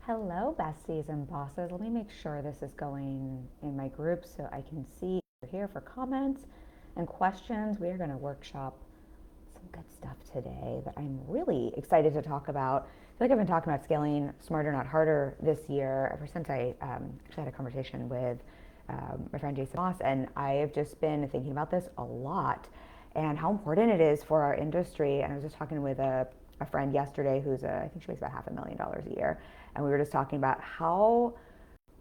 Hello, besties and bosses. Let me make sure this is going in my group so I can see you're here for comments and questions. We are going to workshop some good stuff today that I'm really excited to talk about. I feel like I've been talking about scaling smarter, not harder this year ever since I actually had a conversation with my friend Jason Moss, and I have just been thinking about this a lot and how important it is for our industry. And I was just talking with a friend yesterday who's I think she makes about $500,000 a year, and we were just talking about how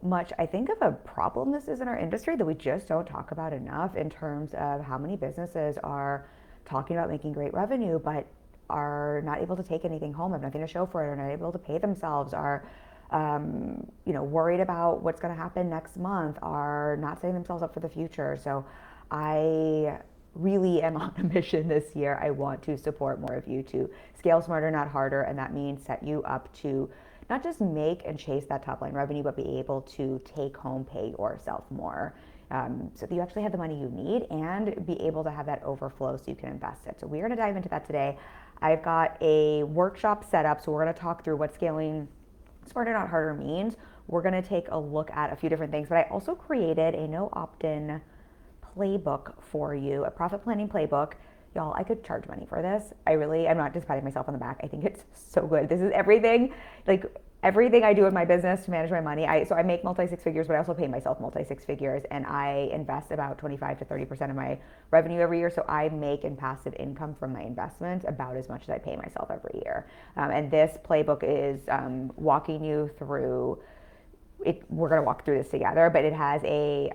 much I think of a problem this is in our industry that we just don't talk about enough in terms of how many businesses are talking about making great revenue but are not able to take anything home, have nothing to show for it, are not able to pay themselves, are worried about what's going to happen next month, are not setting themselves up for the future. So I really am on a mission this year. I want to support more of you to scale smarter, not harder, and that means set you up to not just make and chase that top line revenue, but be able to take home, pay yourself more. So that you actually have the money you need and be able to have that overflow so you can invest it. So we're going to dive into that today. I've got a workshop set up, so we're going to talk through what scaling smarter, not harder means. We're going to take a look at a few different things, but I also created a no opt-in playbook for you, a profit planning playbook. Y'all, I could charge money for this. I'm not just patting myself on the back. I think it's so good. This is everything, like everything I do in my business to manage my money. So I make multi six figures, but I also pay myself multi six figures, and I invest about 25 to 30% of my revenue every year. So I make in passive income from my investments about as much as I pay myself every year. And this playbook is walking you through it. We're going to walk through this together, but it has a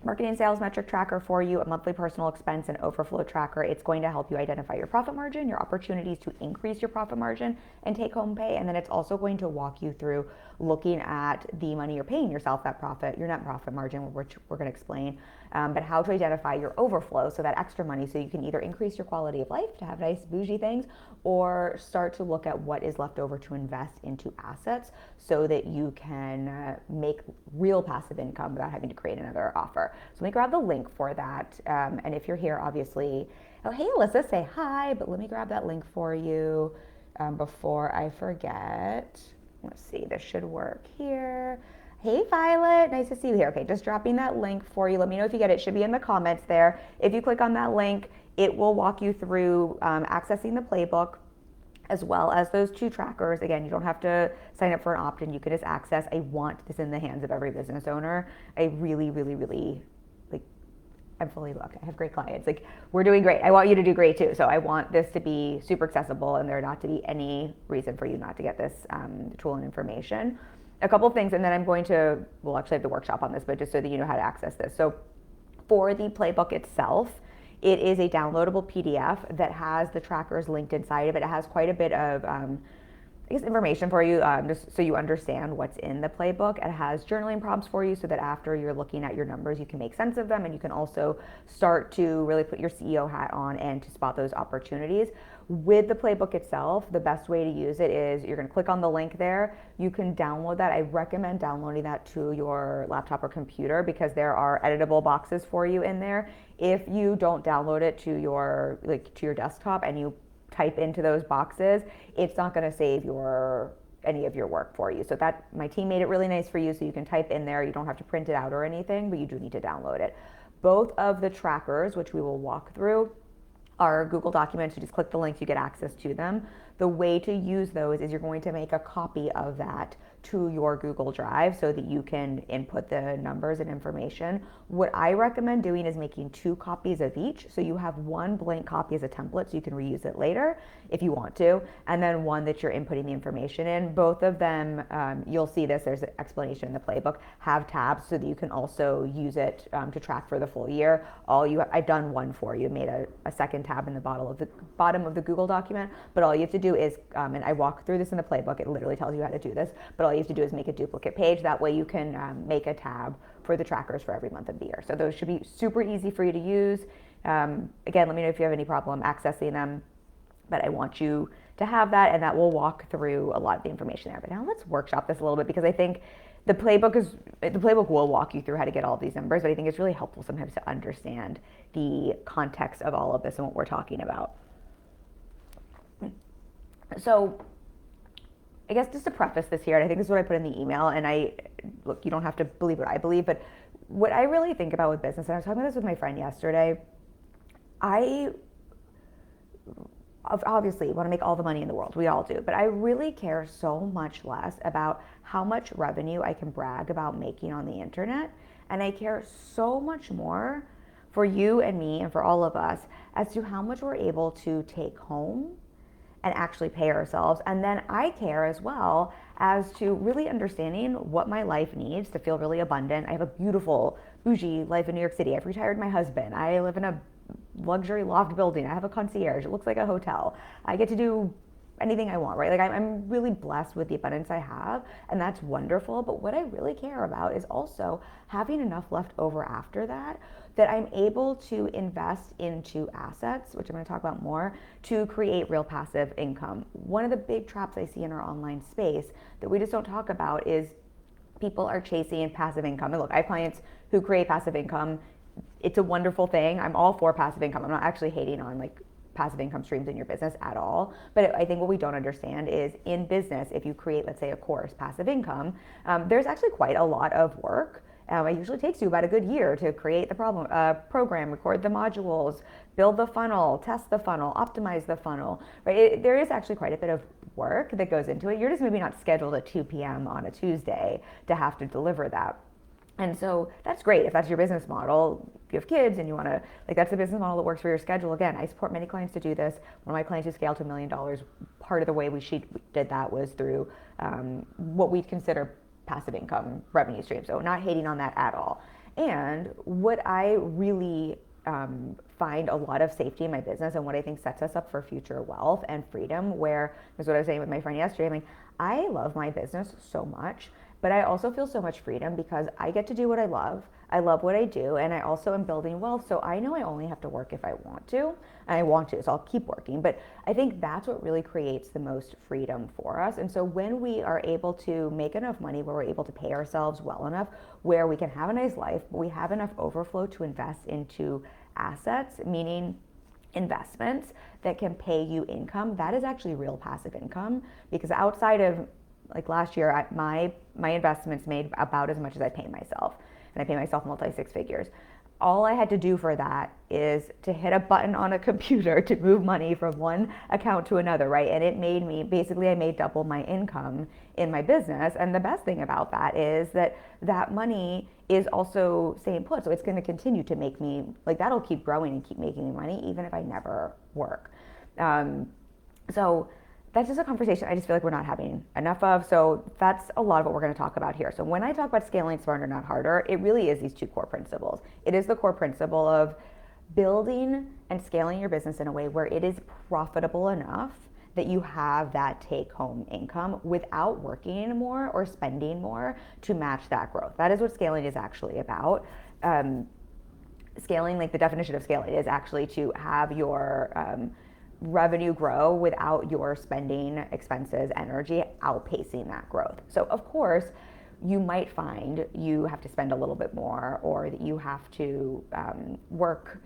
marketing and sales metric tracker for you, a monthly personal expense and overflow tracker. It's going to help you identify your profit margin, your opportunities to increase your profit margin and take home pay. And then it's also going to walk you through looking at the money you're paying yourself, that profit, your net profit margin, which we're going to explain, but how to identify your overflow, so that extra money, so you can either increase your quality of life to have nice bougie things, or start to look at what is left over to invest into assets so that you can make real passive income without having to create another offer. So let me grab the link for that. And if you're here, obviously, oh, hey, Alyssa, say hi, but let me grab that link for you before I forget. Let's see, this should work here. Hey, Violet, nice to see you here. Okay, just dropping that link for you. Let me know if you get it. It should be in the comments there. If you click on that link, it will walk you through accessing the playbook as well as those two trackers. Again, you don't have to sign up for an opt-in. You can just access. I want this in the hands of every business owner. I really, really, really, like, I'm fully booked. I have great clients. Like, we're doing great. I want you to do great too. So I want this to be super accessible and there not to be any reason for you not to get this tool and information. A couple of things, and then we'll actually have the workshop on this, but just so that you know how to access this. So for the playbook itself, it is a downloadable PDF that has the trackers linked inside of it. It has quite a bit of information for you, just so you understand what's in the playbook. It has journaling prompts for you so that after you're looking at your numbers, you can make sense of them, and you can also start to really put your CEO hat on and to spot those opportunities. With the playbook itself, the best way to use it is you're going to click on the link there. You can download that. I recommend downloading that to your laptop or computer because there are editable boxes for you in there. If you don't download it to your desktop and you type into those boxes, it's not going to save any of your work for you. So that my team made it really nice for you, so you can type in there. You don't have to print it out or anything, but you do need to download it. Both of the trackers, which we will walk through, are Google documents. You just click the link, you get access to them. The way to use those is you're going to make a copy of that to your Google Drive so that you can input the numbers and information. What I recommend doing is making 2 copies of each. So you have one blank copy as a template so you can reuse it later if you want to, and then one that you're inputting the information in. Both of them, you'll see this, there's an explanation in the playbook, have tabs so that you can also use it to track for the full year. I've done one for you, made a second tab in the bottom of the Google document, but all you have to do is, and I walk through this in the playbook, it literally tells you how to do this, but all you have to do is make a duplicate page. That way you can make a tab for the trackers for every month of the year. So those should be super easy for you to use. Again, let me know if you have any problem accessing them, but I want you to have that, and that will walk through a lot of the information there. But now let's workshop this a little bit, because I think the playbook will walk you through how to get all of these numbers, but I think it's really helpful sometimes to understand the context of all of this and what we're talking about. So I guess just to preface this here, and I think this is what I put in the email, and look, you don't have to believe what I believe, but what I really think about with business, and I was talking about this with my friend yesterday, I obviously want to make all the money in the world. We all do. But I really care so much less about how much revenue I can brag about making on the internet. And I care so much more for you and me and for all of us as to how much we're able to take home and actually pay ourselves. And then I care as well as to really understanding what my life needs to feel really abundant. I have a beautiful, bougie life in New York City. I've retired my husband. I live in a luxury loft building. I have a concierge. It looks like a hotel. I get to do anything I want, right? Like I'm really blessed with the abundance I have, and that's wonderful. But what I really care about is also having enough left over after that, that I'm able to invest into assets, which I'm going to talk about more, to create real passive income. One of the big traps I see in our online space that we just don't talk about is people are chasing passive income. And look, I have clients who create passive income. It's a wonderful thing. I'm all for passive income. I'm not actually hating on like passive income streams in your business at all. But I think what we don't understand is in business, if you create, let's say, a course, passive income, there's actually quite a lot of work. It usually takes you about a good year to create the program, record the modules, build the funnel, test the funnel, optimize the funnel, right? There is actually quite a bit of work that goes into it. You're just maybe not scheduled at 2 p.m. on a Tuesday to have to deliver that. And so that's great if that's your business model. If you have kids and you want to, like, that's the business model that works for your schedule. Again, I support many clients to do this. One of my clients who scaled to $1 million, part of the way we did that was through what we'd consider passive income revenue stream. So not hating on that at all. And what I really find a lot of safety in my business and what I think sets us up for future wealth and freedom, where, is what I was saying with my friend yesterday, I mean, I love my business so much, but I also feel so much freedom because I get to do what I love. I love what I do, and I also am building wealth. So I know I only have to work if I want to, and I want to, so I'll keep working. But I think that's what really creates the most freedom for us. And so when we are able to make enough money where we're able to pay ourselves well enough, where we can have a nice life, but we have enough overflow to invest into assets, meaning investments that can pay you income, that is actually real passive income. Because outside of, like, last year, my investments made about as much as I pay myself, and I pay myself multi-six figures. All I had to do for that is to hit a button on a computer to move money from one account to another, right? And it made me, basically I made double my income in my business. And the best thing about that is that that money is also staying put. So it's going to continue to make me, like, that'll keep growing and keep making me money even if I never work. So that's just a conversation I just feel like we're not having enough of. So that's a lot of what we're going to talk about here. So when I talk about scaling smarter, not harder, it really is these two core principles. It is the core principle of building and scaling your business in a way where it is profitable enough that you have that take-home income without working more or spending more to match that growth. That is what scaling is actually about. Scaling, like the definition of scaling, is actually to have your revenue grow without your spending, expenses, energy outpacing that growth. So of course, you might find you have to spend a little bit more, or that you have to work,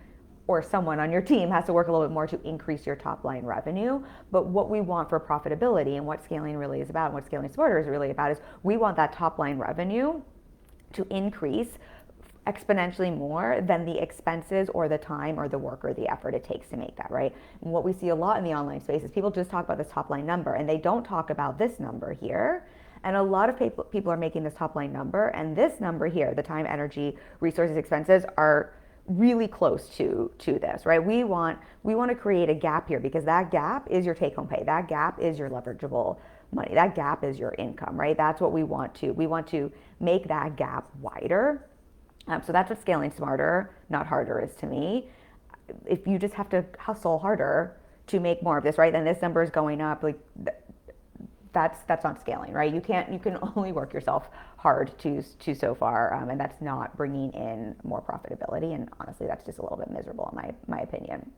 or someone on your team has to work a little bit more to increase your top line revenue. But what we want for profitability, and what scaling really is about, and what Scaling Smarter is really about, is we want that top line revenue to increase exponentially more than the expenses or the time or the work or the effort it takes to make that, right? And what we see a lot in the online space is people just talk about this top line number, and they don't talk about this number here. And a lot of people are making this top line number, and this number here, the time, energy, resources, expenses, are really close to this, right? We want to create a gap here, because that gap is your take home pay. That gap is your leverageable money. That gap is your income, right? That's what we want to make that gap wider. So that's what scaling smarter, not harder, is to me. If you just have to hustle harder to make more of this, right, then this number is going up. Like, that's not scaling, right? You can only work yourself hard to so far, and that's not bringing in more profitability. And honestly, that's just a little bit miserable in my opinion.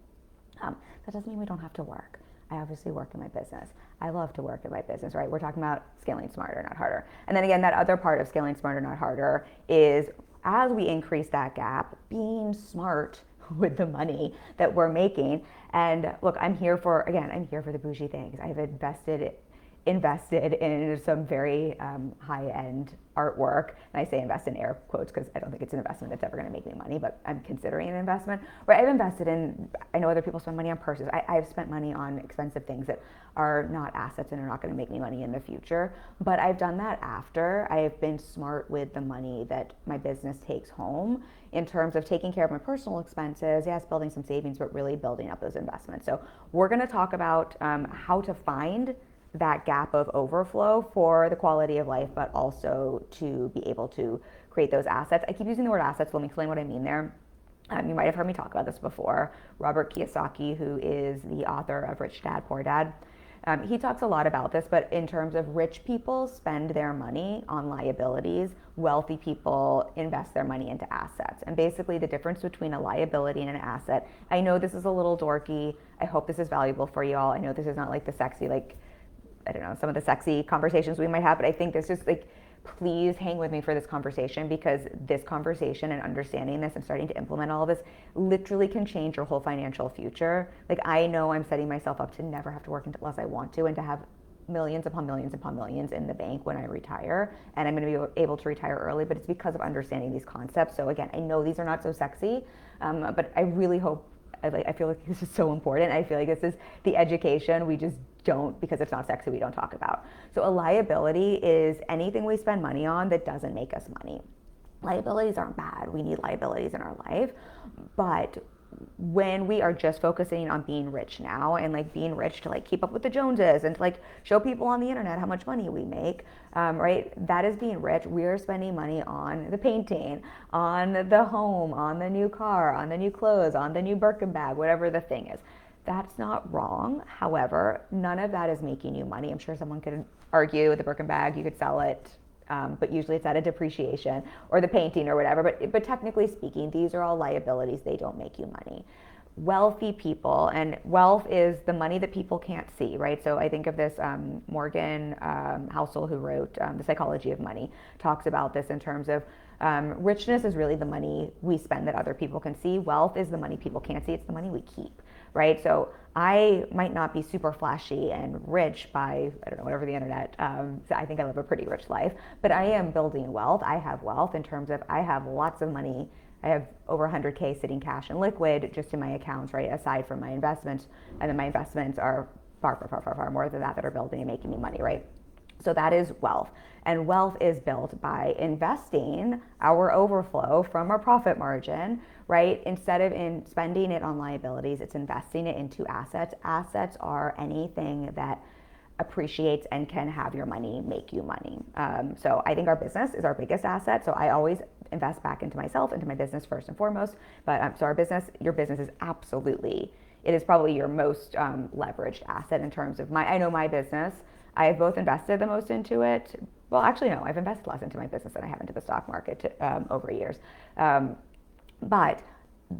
That doesn't mean we don't have to work. I obviously work in my business. I love to work in my business, right? We're talking about scaling smarter, not harder. And then again, that other part of scaling smarter, not harder, is as we increase that gap, being smart with the money that we're making. And look, I'm here for the bougie things. I've invested invested in some very high-end artwork. And I say invest in air quotes because I don't think it's an investment that's ever going to make me money, but I'm considering an investment. Where I've invested in, I know other people spend money on purses. I've spent money on expensive things that are not assets and are not going to make me money in the future. But I've done that after I've been smart with the money that my business takes home in terms of taking care of my personal expenses, yes, building some savings, but really building up those investments. So we're going to talk about how to find that gap of overflow for the quality of life, but also to be able to create those assets. I keep using the word assets. Let me explain what I mean there. You might have heard me talk about this before. Robert Kiyosaki, who is the author of Rich Dad, Poor Dad, he talks a lot about this, but in terms of rich people spend their money on liabilities, wealthy people invest their money into assets. And basically the difference between a liability and an asset, I know this is a little dorky. I hope this is valuable for you all. I know this is not like the sexy, like, I don't know, some of the sexy conversations we might have, but I think this is like, please hang with me for this conversation, because this conversation and understanding this and starting to implement all of this literally can change your whole financial future. Like, I know I'm setting myself up to never have to work unless I want to, and to have millions upon millions upon millions in the bank when I retire, and I'm going to be able to retire early, but it's because of understanding these concepts. So again, I know these are not so sexy, but I really hope, I feel like this is so important. I feel like this is the education we just don't, because it's not sexy, we don't talk about. So a liability is anything we spend money on that doesn't make us money. Liabilities aren't bad. We need liabilities in our life. But when we are just focusing on being rich now, and like being rich to like keep up with the Joneses and to like show people on the internet how much money we make, right? That is being rich. We are spending money on the painting, on the home, on the new car, on the new clothes, on the new Birkin bag, whatever the thing is. That's not wrong. However, none of that is making you money. I'm sure someone could argue the Birkin bag, you could sell it, but usually it's at a depreciation, or the painting or whatever. But technically speaking, these are all liabilities. They don't make you money. Wealthy people, and wealth is the money that people can't see, right? So I think of this, Morgan Housel, who wrote The Psychology of Money, talks about this in terms of richness is really the money we spend that other people can see. Wealth is the money people can't see. It's the money we keep, right? So I might not be super flashy and rich by, I don't know, whatever the internet, so I think I live a pretty rich life, but I am building wealth. I have wealth in terms of I have lots of money. I have over 100K sitting cash and liquid just in my accounts, right, aside from my investments. And then my investments are far, far, far, far, far more than that are building and making me money, right? So that is wealth. And wealth is built by investing our overflow from our profit margin, right? Instead of in spending it on liabilities, it's investing it into assets. Assets are anything that appreciates and can have your money make you money. So I think our business is our biggest asset. So I always invest back into myself, into my business first and foremost. But so our business, your business is absolutely, it is probably your most leveraged asset in terms of I know my business. I have both invested the most into it. Well, actually, no, I've invested less into my business than I have into the stock market over years. But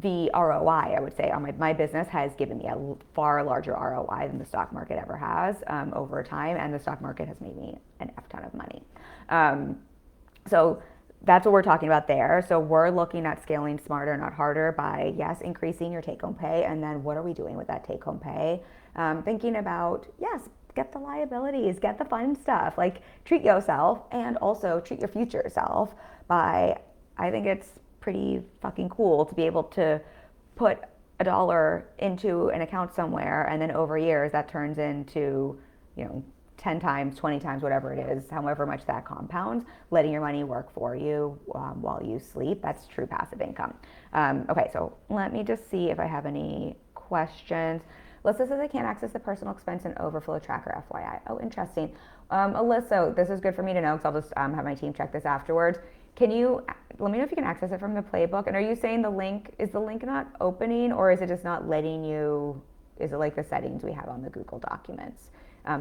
the ROI, I would say, on my business has given me a far larger ROI than the stock market ever has over time. And the stock market has made me an F ton of money. So that's what we're talking about there. So we're looking at scaling smarter, not harder, by, yes, increasing your take-home pay. And then what are we doing with that take-home pay? Thinking about, yes, get the liabilities, get the fun stuff, like treat yourself, and also treat your future self by, I think it's pretty fucking cool to be able to put $1 into an account somewhere, and then over years that turns into, 10 times, 20 times, whatever it is, however much that compounds, letting your money work for you while you sleep. That's true passive income. Okay, so let me just see if I have any questions. Alyssa says I can't access the personal expense and overflow tracker, FYI. Oh, interesting. Alyssa, this is good for me to know, because I'll just have my team check this afterwards. Can you let me know if you can access it from the playbook? And are you saying is the link not opening, or is it just not letting you, is it like the settings we have on the Google Documents?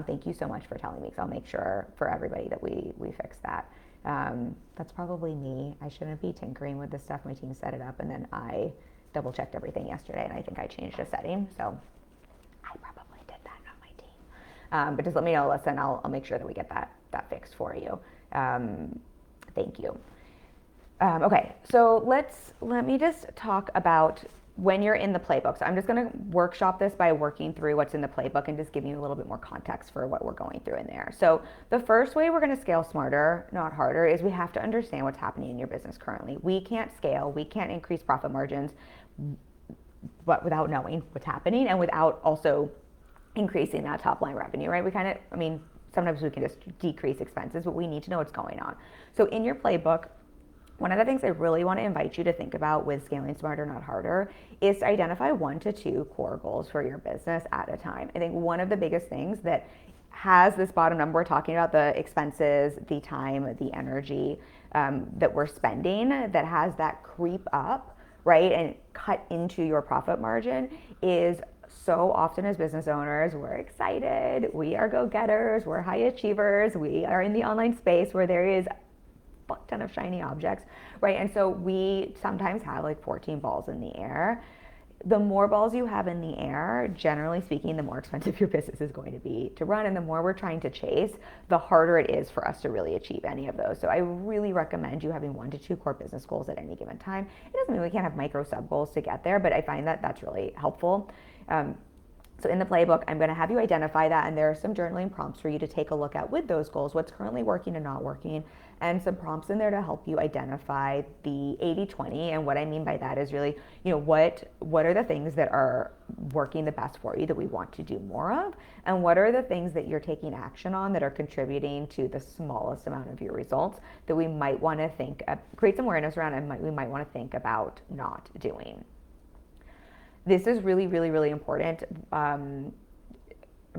Thank you so much for telling me, because I'll make sure for everybody that we fix that. That's probably me. I shouldn't be tinkering with this stuff. My team set it up, and then I double checked everything yesterday, and I think I changed a setting. So I probably did that on my team. But just let me know, Alyssa, and I'll make sure that we get that fixed for you. Thank you. Okay, so let me just talk about when you're in the playbook, so I'm just going to workshop this by working through what's in the playbook and just giving you a little bit more context for what we're going through in there. So the first way we're going to scale smarter, not harder, is we have to understand what's happening in your business currently. We can't scale, we can't increase profit margins, but without knowing what's happening and without also increasing that top line revenue, right? Sometimes we can just decrease expenses, but we need to know what's going on. So in your playbook, one of the things I really want to invite you to think about with scaling smarter, not harder, is to identify 1 to 2 core goals for your business at a time. I think one of the biggest things that has this bottom number we're talking about, the expenses, the time, the energy that we're spending, that has that creep up, right, and cut into your profit margin, is so often as business owners, we're excited, we are go-getters, we're high achievers, we are in the online space where there is fuck ton of shiny objects, right? And so we sometimes have like 14 balls in the air. The more balls you have in the air, generally speaking, the more expensive your business is going to be to run. And the more we're trying to chase, the harder it is for us to really achieve any of those. So I really recommend you having 1 to 2 core business goals at any given time. It doesn't mean we can't have micro sub goals to get there, but I find that that's really helpful. So in the playbook, I'm going to have you identify that, and there are some journaling prompts for you to take a look at with those goals, what's currently working and not working, and some prompts in there to help you identify the 80-20. And what I mean by that is really, what are the things that are working the best for you that we want to do more of, and what are the things that you're taking action on that are contributing to the smallest amount of your results that we might want to create some awareness around, and we might want to think about not doing. This is really, really, really important. I'm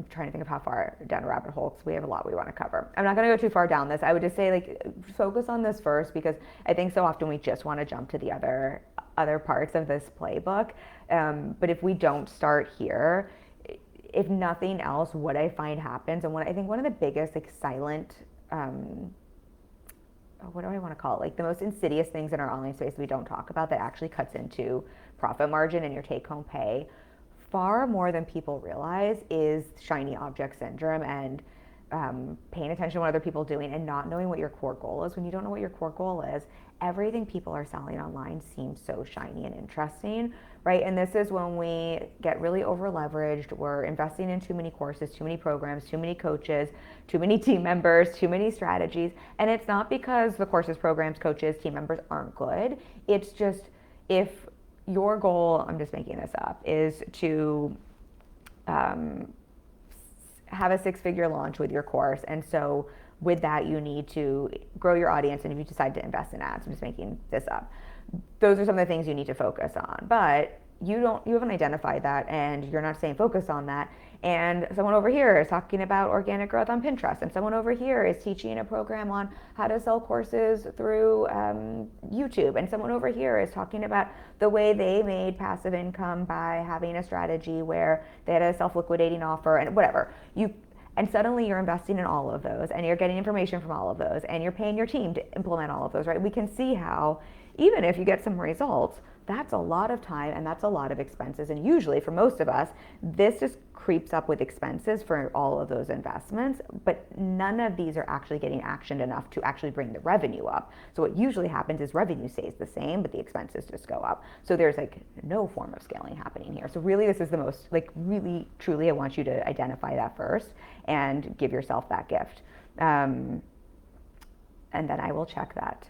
trying to think of how far down a rabbit hole, because we have a lot we want to cover. I'm not going to go too far down this. I would just say, focus on this first, because I think so often we just want to jump to the other parts of this playbook. But if we don't start here, if nothing else, what I find happens, and what I think one of the biggest silent, what do I want to call it? The most insidious things in our online space we don't talk about that actually cuts into profit margin and your take-home pay far more than people realize is shiny object syndrome, and paying attention to what other people are doing and not knowing what your core goal is. When you don't know what your core goal is, everything people are selling online seems so shiny and interesting, right? And this is when we get really over leveraged. We're investing in too many courses, too many programs, too many coaches, too many team members, too many strategies. And it's not because the courses, programs, coaches, team members aren't good. It's just, if your goal, I'm just making this up, is to have a 6-figure launch with your course, and so with that you need to grow your audience, and if you decide to invest in ads, I'm just making this up, those are some of the things you need to focus on. But you haven't identified that, and you're not staying focused on that, and someone over here is talking about organic growth on Pinterest, and someone over here is teaching a program on how to sell courses through YouTube, and someone over here is talking about the way they made passive income by having a strategy where they had a self-liquidating offer, and whatever. And suddenly you're investing in all of those, and you're getting information from all of those, and you're paying your team to implement all of those, right? We can see how, even if you get some results, that's a lot of time and that's a lot of expenses. And usually for most of us, this just creeps up with expenses for all of those investments, but none of these are actually getting actioned enough to actually bring the revenue up. So what usually happens is revenue stays the same, but the expenses just go up. So there's no form of scaling happening here. So really this is the most, really, truly, I want you to identify that first and give yourself that gift. And then I will check that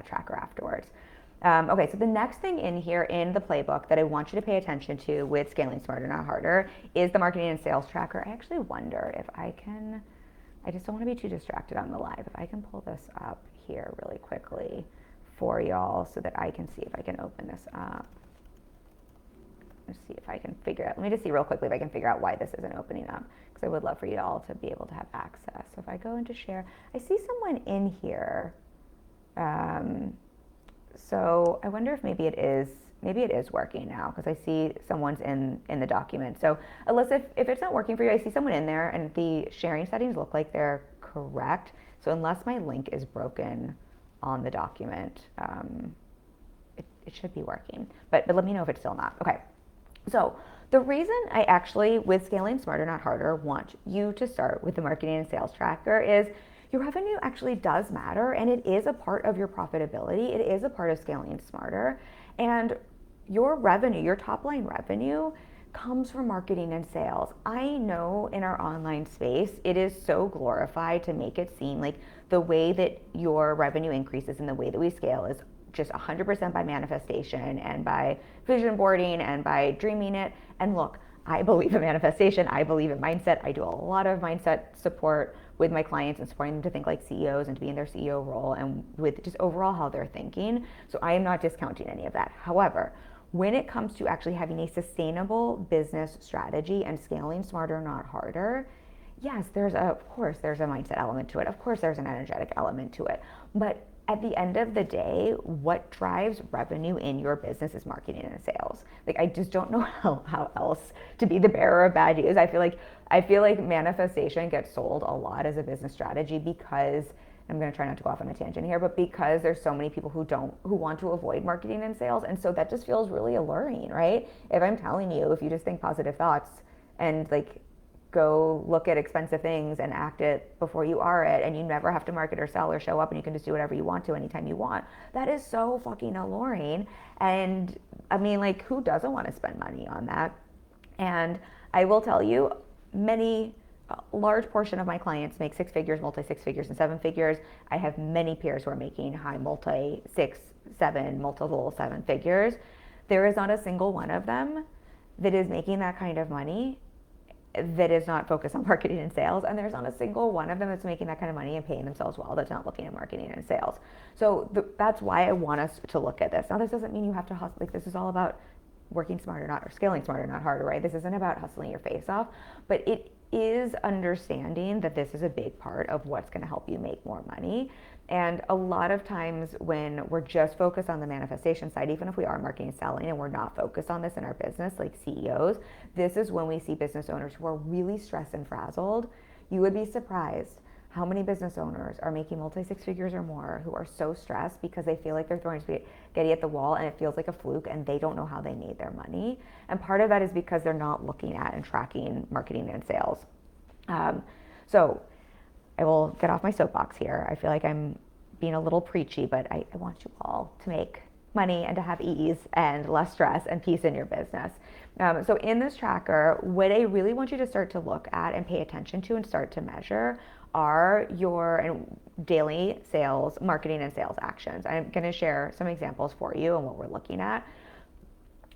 tracker afterwards. Okay, so the next thing in here in the playbook that I want you to pay attention to with Scaling Smarter, Not Harder is the marketing and sales tracker. I actually wonder if I just don't want to be too distracted on the live, if I can pull this up here really quickly for y'all so that I can see if I can open this up. Let's see if I can figure out, let me just see real quickly if I can figure out why this isn't opening up, because I would love for you all to be able to have access. So if I go into share, I see someone in here. So I wonder if maybe it is working now, because I see someone's in the document. So Alyssa, if it's not working for you, I see someone in there and the sharing settings look like they're correct. So unless my link is broken on the document, it should be working. But let me know if it's still not. Okay. So the reason I actually, with Scaling Smarter, Not Harder, want you to start with the marketing and sales tracker is your revenue actually does matter, and it is a part of your profitability. It is a part of scaling smarter. And your revenue, your top line revenue comes from marketing and sales. I know in our online space, it is so glorified to make it seem like the way that your revenue increases and the way that we scale is just 100% by manifestation and by vision boarding and by dreaming it. And look, I believe in manifestation. I believe in mindset. I do a lot of mindset support with my clients and supporting them to think like CEOs and to be in their CEO role and with just overall how they're thinking. So I am not discounting any of that. However, when it comes to actually having a sustainable business strategy and scaling smarter, not harder, yes, of course, there's a mindset element to it. Of course, there's an energetic element to it. But at the end of the day, what drives revenue in your business is marketing and sales. Like, I just don't know how else to be the bearer of bad news. I feel like manifestation gets sold a lot as a business strategy because I'm going to try not to go off on a tangent here, but because there's so many people who want to avoid marketing and sales, and so that just feels really alluring, right? If I'm telling you, if you just think positive thoughts and like go look at expensive things and act it before you are it, and you never have to market or sell or show up, and you can just do whatever you want to anytime you want, that is so fucking alluring. And I mean, like, who doesn't want to spend money on that? And I will tell you, a large portion of my clients make six figures, multi six figures, and seven figures. I have many peers who are making high multi six, seven, multiple seven figures. There is not a single one of them that is making that kind of money that is not focused on marketing and sales, and there's not a single one of them that's making that kind of money and paying themselves well that's not looking at marketing and sales. So that's why I want us to look at this. Now, this doesn't mean you have to hustle. Like, this is all about working smarter, not or scaling smarter, not harder, right? This isn't about hustling your face off, but it is understanding that this is a big part of what's going to help you make more money. And a lot of times when we're just focused on the manifestation side, even if we are marketing and selling and we're not focused on this in our business, like CEOs, this is when we see business owners who are really stressed and frazzled. You would be surprised how many business owners are making multi six figures or more who are so stressed because they feel like they're throwing spaghetti at the wall and it feels like a fluke and they don't know how they made their money. And part of that is because they're not looking at and tracking marketing and sales. So I will get off my soapbox here. I feel like I'm being a little preachy, but I want you all to make money and to have ease and less stress and peace in your business. So in this tracker, what I really want you to start to look at and pay attention to and start to measure are your daily sales, marketing and sales actions. I'm going to share some examples for you and what we're looking at.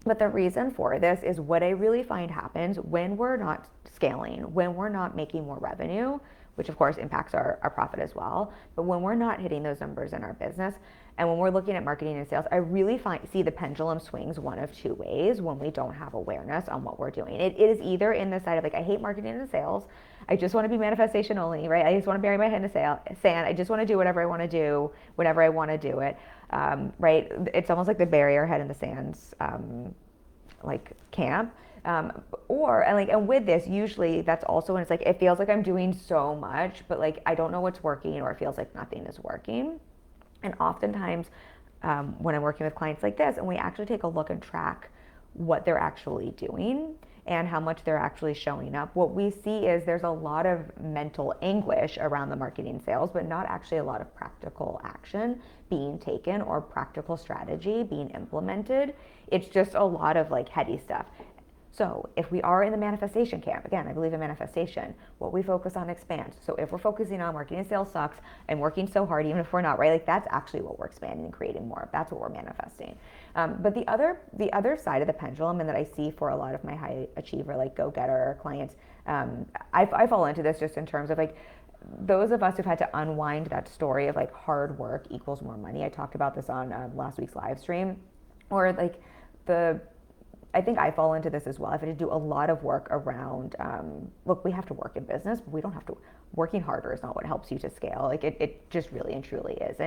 But the reason for this is what I really find happens when we're not scaling, when we're not making more revenue, which of course impacts our profit as well. But when we're not hitting those numbers in our business, and when we're looking at marketing and sales, I really see the pendulum swings one of two ways when we don't have awareness on what we're doing. It is either in the side of like, I hate marketing and sales. I just want to be manifestation only, right? I just want to bury my head in the sand. I just want to do whatever I want to do, whenever I want to do it, right? It's almost like the bury our head in the sands, like camp. And with this, usually that's also when it's like, it feels like I'm doing so much, but like, I don't know what's working, or it feels like nothing is working. And oftentimes, when I'm working with clients like this, and we actually take a look and track what they're actually doing and how much they're actually showing up, what we see is there's a lot of mental anguish around the marketing sales, but not actually a lot of practical action being taken or practical strategy being implemented. It's just a lot of like heady stuff. So if we are in the manifestation camp, again, I believe in manifestation, what we focus on expands. So if we're focusing on marketing and sales sucks and working so hard, even if we're not, right? Like, that's actually what we're expanding and creating more of. That's what we're manifesting. But the other side of the pendulum, and that I see for a lot of my high achiever, like go-getter clients, I fall into this just in terms of like, those of us who've had to unwind that story of like hard work equals more money. I talked about this on last week's live stream, or like I think I fall into this as well. I've had to do a lot of work around, look, we have to work in business, but we don't have to. Working harder is not what helps you to scale. Like, it just really and truly is.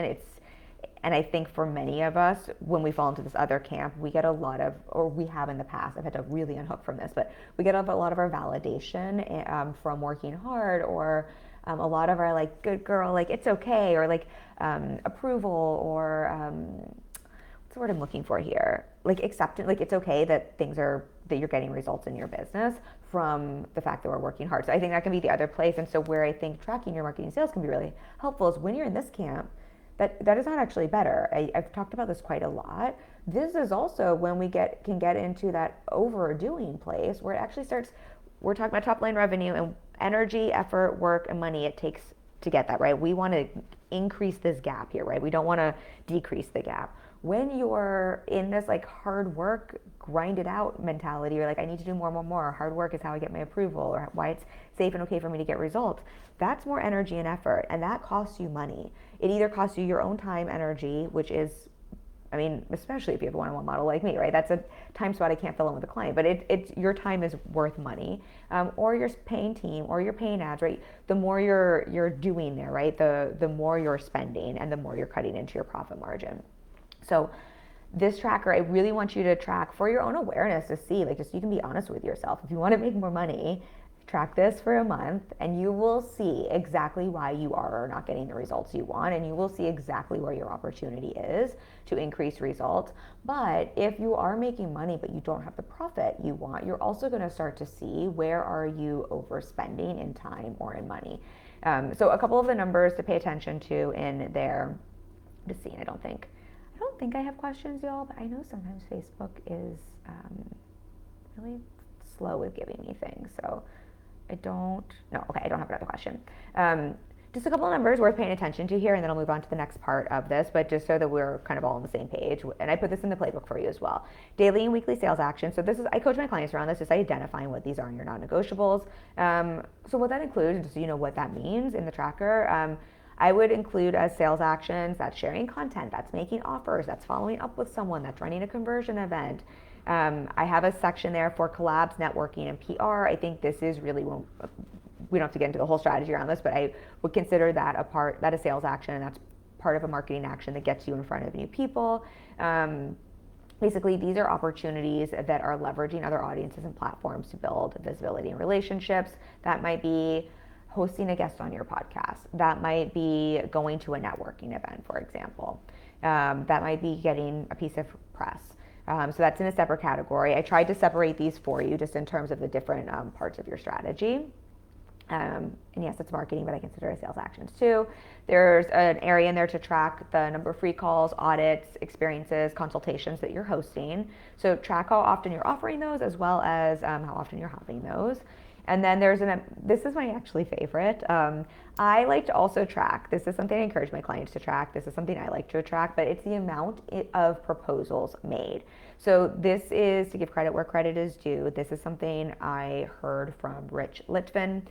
And I think for many of us, when we fall into this other camp, we get a lot of, or we have in the past, I've had to really unhook from this, but we get a lot of our validation from working hard, or a lot of our like, good girl, like it's okay, or like approval, or what's the word I'm looking for here? Like acceptance, like it's okay that that you're getting results in your business from the fact that we're working hard. So I think that can be the other place. And so where I think tracking your marketing sales can be really helpful is when you're in this camp, that is not actually better. I've talked about this quite a lot. This is also when we can get into that overdoing place where it actually starts. We're talking about top line revenue and energy, effort, work, and money it takes to get that, right? We want to increase this gap here, right? We don't want to decrease the gap. When you're in this like hard work, grind it out mentality, you're like, I need to do more. Hard work is how I get my approval, or why it's safe and okay for me to get results. That's more energy and effort, and that costs you money. It either costs you your own time, energy, which is, I mean, especially if you have a one-on-one model like me, right? That's a time spot I can't fill in with a client, but it's your time is worth money, or you're paying team, or you're paying ads, right? The more you're doing there, right? The more you're spending, and the more you're cutting into your profit margin. So this tracker, I really want you to track for your own awareness to see, like, just you can be honest with yourself. If you want to make more money, track this for a month and you will see exactly why you are or not getting the results you want, and you will see exactly where your opportunity is to increase results. But if you are making money but you don't have the profit you want, you're also going to start to see where are you overspending in time or in money. So a couple of the numbers to pay attention to in there. Just seeing, I don't think I have questions, y'all, but I know sometimes Facebook is really slow with giving me things. So I don't have another question. Just a couple of numbers worth paying attention to here, and then I'll move on to the next part of this, but just so that we're kind of all on the same page. And I put this in the playbook for you as well. Daily and weekly sales action. So I coach my clients around this, just identifying what these are in your non-negotiables. So what that includes, just so you know what that means in the tracker, I would include as sales actions, that's sharing content, that's making offers, that's following up with someone, that's running a conversion event. I have a section there for collabs, networking, and PR. I think this is really, we don't have to get into the whole strategy around this, but I would consider that a sales action, and that's part of a marketing action that gets you in front of new people. Basically, these are opportunities that are leveraging other audiences and platforms to build visibility and relationships. That might be hosting a guest on your podcast. That might be going to a networking event, for example. That might be getting a piece of press. So that's in a separate category. I tried to separate these for you just in terms of the different parts of your strategy. And yes, it's marketing, but I consider it sales actions too. There's an area in there to track the number of free calls, audits, experiences, consultations that you're hosting. So track how often you're offering those, as well as how often you're having those. And then this is my actually favorite. I like to also track, this is something I encourage my clients to track, this is something I like to track, but it's the amount of proposals made. So this is to give credit where credit is due. This is something I heard from Rich Litvin,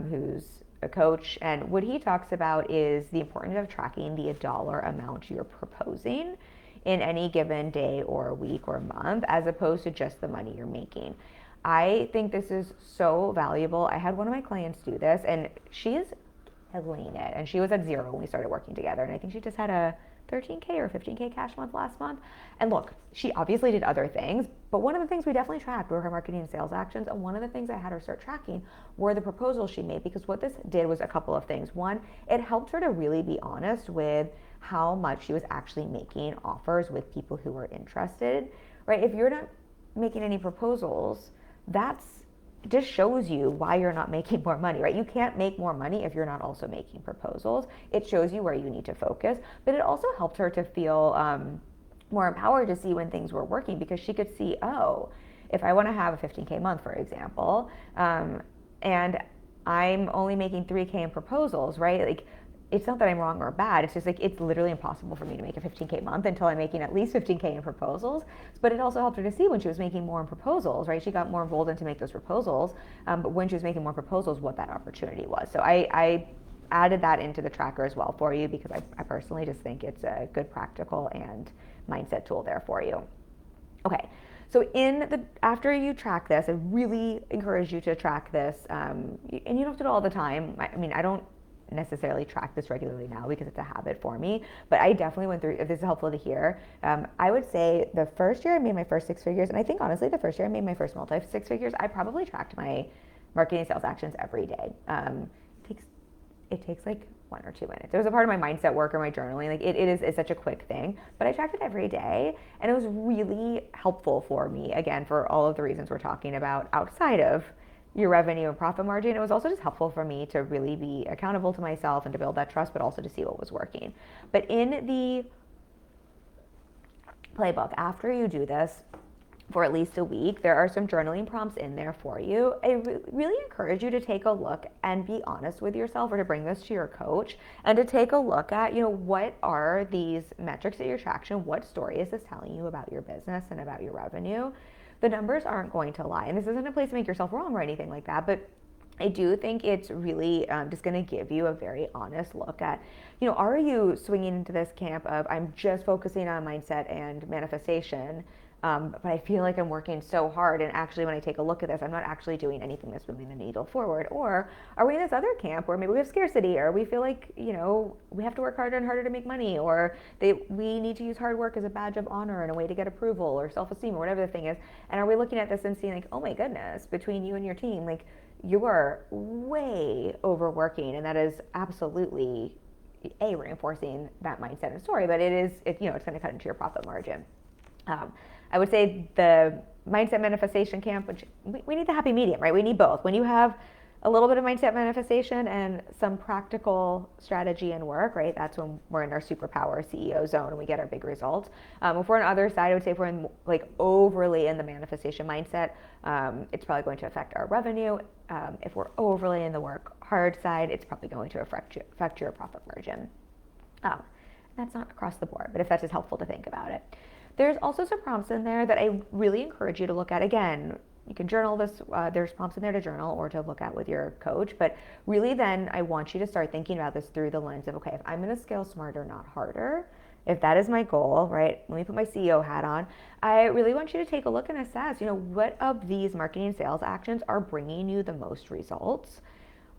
who's a coach, and what he talks about is the importance of tracking the dollar amount you're proposing in any given day or week or month, as opposed to just the money you're making. I think this is so valuable. I had one of my clients do this, and she is killing it. And she was at zero when we started working together. And I think she just had a 13K or 15K cash month last month. And look, she obviously did other things, but one of the things we definitely tracked were her marketing and sales actions. And one of the things I had her start tracking were the proposals she made, because what this did was a couple of things. One, it helped her to really be honest with how much she was actually making offers with people who were interested, right? If you're not making any proposals, that's just shows you why you're not making more money, right? You can't make more money if you're not also making proposals. It shows you where you need to focus, but it also helped her to feel more empowered to see when things were working, because she could see, oh, if I want to have a 15K month, for example, and I'm only making 3K in proposals, right? Like, it's not that I'm wrong or bad. It's just like, it's literally impossible for me to make a 15K month until I'm making at least 15K in proposals. But it also helped her to see when she was making more in proposals, right? She got more emboldened to make those proposals. But when she was making more proposals, what that opportunity was. So I added that into the tracker as well for you, because I personally just think it's a good practical and mindset tool there for you. Okay. So after you track this, I really encourage you to track this. And you don't have to do it all the time. I mean, I don't necessarily track this regularly now because it's a habit for me, but I definitely went through, if this is helpful to hear, I would say the first year I made my first 6 figures, and I think honestly the first year I made my first multi 6 figures, I probably tracked my marketing and sales actions every day. It takes like 1 or 2 minutes. It was a part of my mindset work or my journaling. Like it's such a quick thing, but I tracked it every day, and it was really helpful for me, again, for all of the reasons we're talking about outside of your revenue and profit margin. It was also just helpful for me to really be accountable to myself and to build that trust, but also to see what was working. But in the playbook, after you do this for at least a week, there are some journaling prompts in there for you. I really encourage you to take a look and be honest with yourself, or to bring this to your coach and to take a look at, what are these metrics that you're tracking? What story is this telling you about your business and about your revenue? The numbers aren't going to lie. And this isn't a place to make yourself wrong or anything like that, but I do think it's really just going to give you a very honest look at, are you swinging into this camp of I'm just focusing on mindset and manifestation, but I feel like I'm working so hard, and actually when I take a look at this, I'm not actually doing anything that's moving the needle forward? Or are we in this other camp where maybe we have scarcity, or we feel like, we have to work harder and harder to make money, or we need to use hard work as a badge of honor and a way to get approval or self-esteem or whatever the thing is? And are we looking at this and seeing like, oh my goodness, between you and your team, like you are way overworking, and that is absolutely reinforcing that mindset and story, but it's going to cut into your profit margin. I would say the mindset manifestation camp, which we need the happy medium, right? We need both. When you have a little bit of mindset manifestation and some practical strategy and work, right? That's when we're in our superpower CEO zone and we get our big results. If we're on the other side, I would say if we're in like overly in the manifestation mindset, it's probably going to affect our revenue. If we're overly in the work hard side, it's probably going to affect your profit margin. That's not across the board, but if that's just helpful to think about it. There's also some prompts in there that I really encourage you to look at. Again, you can journal this. There's prompts in there to journal or to look at with your coach. But really then I want you to start thinking about this through the lens of, okay, if I'm going to scale smarter, not harder, if that is my goal, right? Let me put my CEO hat on. I really want you to take a look and assess, what of these marketing and sales actions are bringing you the most results?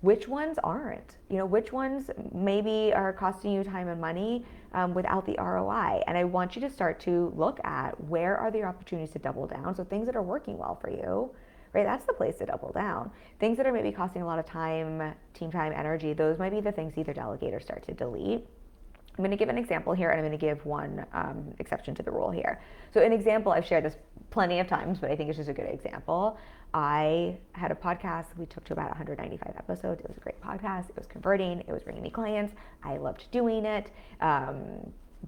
Which ones aren't? Which ones maybe are costing you time and money without the ROI? And I want you to start to look at where are the opportunities to double down. So things that are working well for you, right? That's the place to double down. Things that are maybe costing a lot of time, team time, energy, those might be the things to either delegate or start to delete. I'm going to give an example here, and I'm going to give one exception to the rule here. So an example, I've shared this plenty of times, but I think it's just a good example. I had a podcast we took to about 195 episodes. It was a great podcast. It was converting. It was bringing me clients. I loved doing it.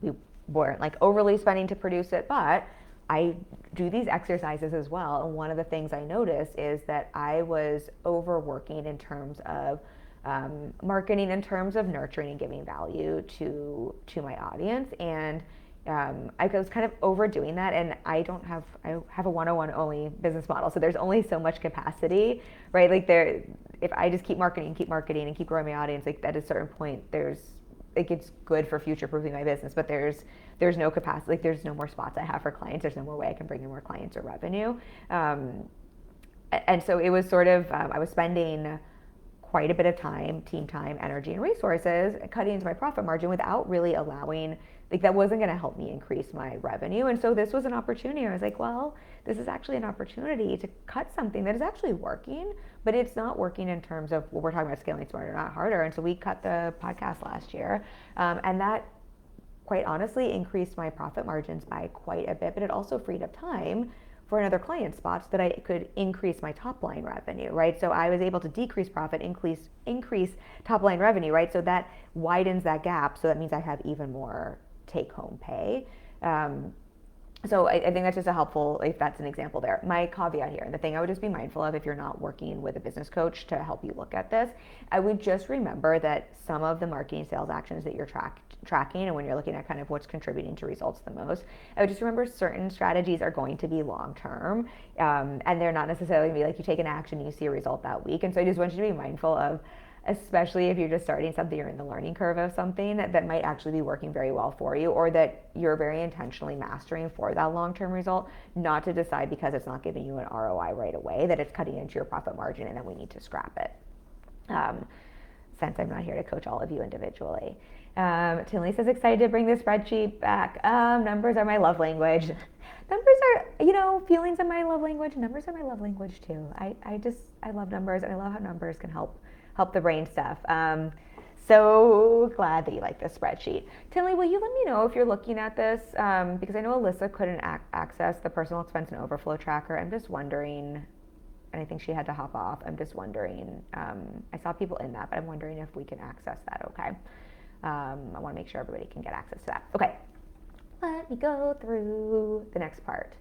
We weren't like overly spending to produce it, but I do these exercises as well. And one of the things I noticed is that I was overworking in terms of marketing, in terms of nurturing and giving value to my audience. And I was kind of overdoing that, and I have a 101 only business model, so there's only so much capacity, right? Like if I just keep marketing and keep growing my audience, like at a certain point, it's good for future proofing my business, but there's no capacity, like there's no more spots I have for clients, there's no more way I can bring in more clients or revenue, and so it was sort of I was spending quite a bit of time, team time, energy, and resources cutting into my profit margin without really allowing, like that wasn't going to help me increase my revenue. And so this was an opportunity. I was like, well, this is actually an opportunity to cut something that is actually working, but it's not working in terms of, well, we're talking about scaling smarter, not harder. And so we cut the podcast last year, and that quite honestly increased my profit margins by quite a bit, but it also freed up time for another client spot so that I could increase my top line revenue, right? So I was able to decrease profit, increase top line revenue, right? So that widens that gap. So that means I have even more take home pay. So I think that's just a helpful, if that's an example there. My caveat here, the thing I would just be mindful of if you're not working with a business coach to help you look at this, I would just remember that some of the marketing sales actions that you're tracking, and when you're looking at kind of what's contributing to results the most, I would just remember certain strategies are going to be long term, and they're not necessarily going to be like you take an action and you see a result that week. And so I just want you to be mindful of, especially if you're just starting something, you're in the learning curve of something that might actually be working very well for you, or that you're very intentionally mastering for that long-term result, not to decide because it's not giving you an ROI right away that it's cutting into your profit margin and then we need to scrap it. Since I'm not here to coach all of you individually. Tinley says, excited to bring this spreadsheet back. Numbers are my love language. Numbers are, feelings are my love language. Numbers are my love language too. I love numbers, and I love how numbers can help the brain stuff. So glad that you like this spreadsheet. Tinley, will you let me know if you're looking at this? Because I know Alyssa couldn't access the personal expense and overflow tracker. I'm just wondering and I think she had to hop off. I'm just wondering, I saw people in that, but I'm wondering if we can access that, okay? I want to make sure everybody can get access to that. Okay, let me go through the next part.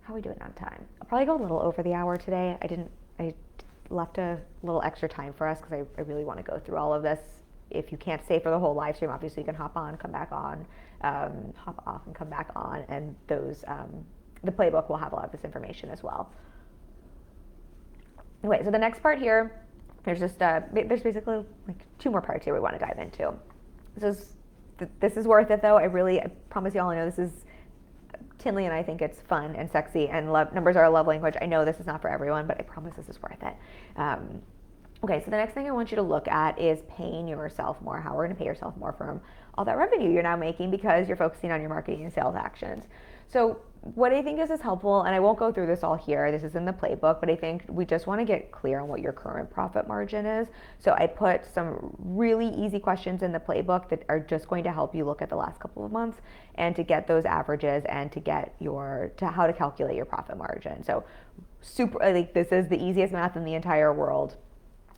How are we doing on time? I'll probably go a little over the hour today. I left a little extra time for us because I really want to go through all of this. If you can't stay for the whole live stream, obviously you can hop on, come back on, hop off and come back on, and those, the playbook will have a lot of this information as well. Anyway, so the next part here, there's there's basically like 2 more parts here we want to dive into. This is worth it though. I promise you all, I know this is, Tinley and I think it's fun and sexy, and numbers are a love language. I know this is not for everyone, but I promise this is worth it. Okay, so the next thing I want you to look at is paying yourself more. How we're going to pay yourself more from all that revenue you're now making because you're focusing on your marketing and sales actions. So what I think is helpful, and I won't go through this all here, this is in the playbook, but I think we just want to get clear on what your current profit margin is. So I put some really easy questions in the playbook that are just going to help you look at the last couple of months and to get those averages and to get to how to calculate your profit margin. So I think this is the easiest math in the entire world.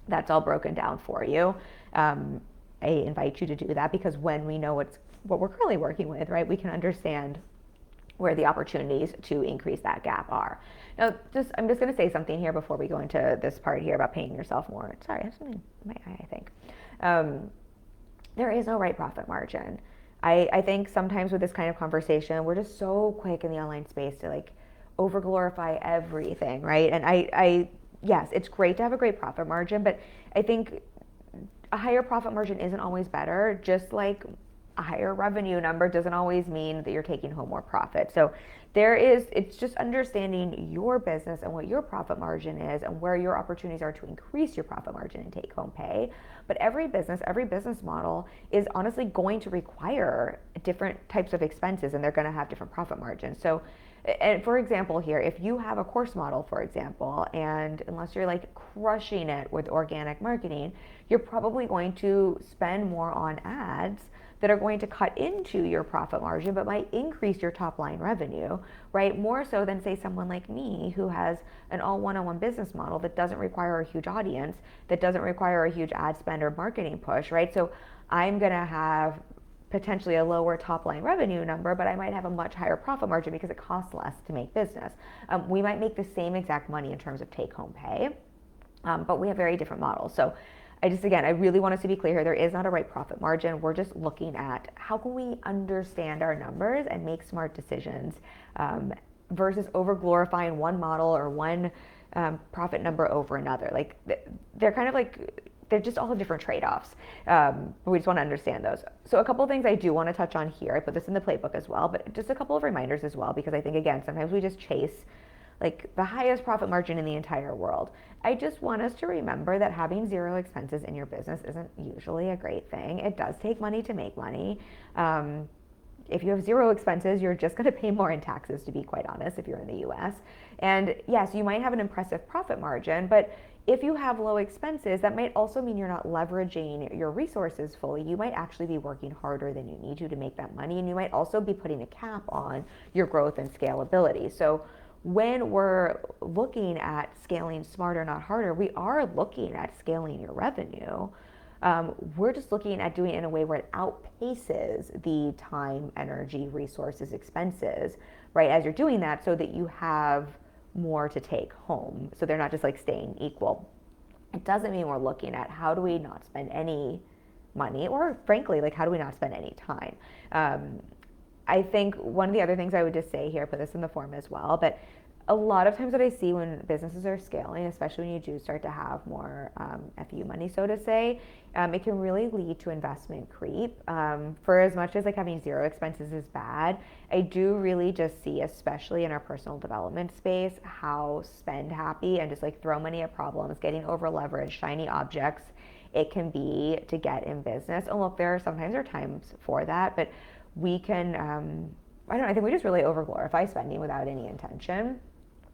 That's all broken down for you. I invite you to do that because when we know what we're currently working with, right, we can understand where the opportunities to increase that gap are. Now, I'm just going to say something here before we go into this part here about paying yourself more. Sorry, I have something in my eye, I think. There is no right profit margin. I think sometimes with this kind of conversation, we're just so quick in the online space to like over-glorify everything, right? And yes, it's great to have a great profit margin, but I think a higher profit margin isn't always better, just like a higher revenue number doesn't always mean that you're taking home more profit. So it's just understanding your business and what your profit margin is and where your opportunities are to increase your profit margin and take home pay. But every business model is honestly going to require different types of expenses, and they're going to have different profit margins. So, and for example here, if you have a course model, for example, and unless you're like crushing it with organic marketing, you're probably going to spend more on ads that are going to cut into your profit margin but might increase your top line revenue, right? More so than say someone like me who has an all one-on-one business model that doesn't require a huge audience, that doesn't require a huge ad spend or marketing push, right? So I'm gonna have potentially a lower top line revenue number, but I might have a much higher profit margin because it costs less to make business. We might make the same exact money in terms of take home pay, but we have very different models. So I really want us to be clear here. There is not a right profit margin. We're just looking at how can we understand our numbers and make smart decisions versus over glorifying one model or one profit number over another. Like they're kind of like, they're just all different trade-offs. We just want to understand those. So a couple of things I do want to touch on here. I put this in the playbook as well, but just a couple of reminders as well, because I think, again, sometimes we just chase like the highest profit margin in the entire world. I just want us to remember that having 0 expenses in your business isn't usually a great thing. It does take money to make money. If you have 0 expenses, you're just going to pay more in taxes, to be quite honest, if you're in the US. And yes, you might have an impressive profit margin, but if you have low expenses, that might also mean you're not leveraging your resources fully. You might actually be working harder than you need to make that money, and you might also be putting a cap on your growth and scalability. So when we're looking at scaling smarter, not harder, we are looking at scaling your revenue. We're just looking at doing it in a way where it outpaces the time, energy, resources, expenses, right, as you're doing that, so that you have more to take home. So they're not just like staying equal. It doesn't mean we're looking at how do we not spend any money, or frankly, like how do we not spend any time? I think one of the other things I would just say here, put this in the form as well, but a lot of times what I see when businesses are scaling, especially when you do start to have more FU money, so to say, it can really lead to investment creep. For as much as like having 0 expenses is bad, I do really just see, especially in our personal development space, how spend happy and just like throw money at problems, getting over leveraged, shiny objects, it can be to get in business. And look, sometimes there are times for that, but we can, I think we just really over glorify spending without any intention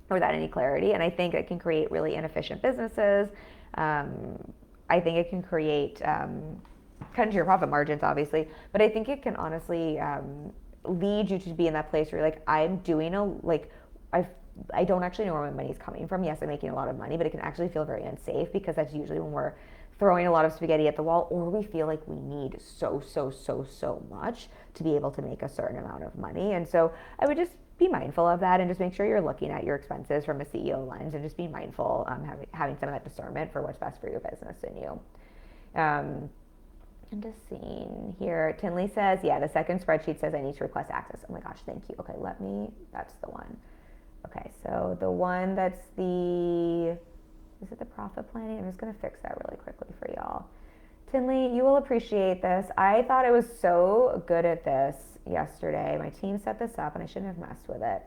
or without any clarity. And I think it can create really inefficient businesses. I think it can create, cut into your profit margins, obviously, but I think it can honestly lead you to be in that place where you're like, I don't actually know where my money's coming from. Yes, I'm making a lot of money, but it can actually feel very unsafe because that's usually when we're throwing a lot of spaghetti at the wall, or we feel like we need so much to be able to make a certain amount of money. And so I would just be mindful of that and just make sure you're looking at your expenses from a CEO lens and just be mindful, having some of that discernment for what's best for your business and you. I'm just seeing here. Tinley says, yeah, the second spreadsheet says I need to request access. Oh my gosh, thank you. Okay, that's the one. Okay, so the one that's is it the profit planning? I'm just going to fix that really quickly for y'all. Tinley, you will appreciate this. I thought I was so good at this yesterday. My team set this up and I shouldn't have messed with it.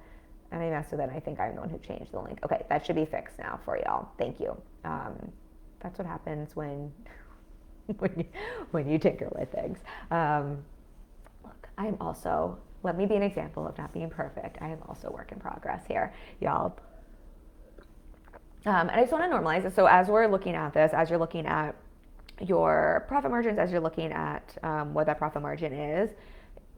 And I messed with it and I think I'm the one who changed the link. Okay, that should be fixed now for y'all. Thank you. That's what happens when when you tinker with things. Look, I'm also, let me be an example of not being perfect. I am also work in progress here, y'all. And I just want to normalize it. So as we're looking at this, as you're looking at your profit margins, as you're looking at what that profit margin is,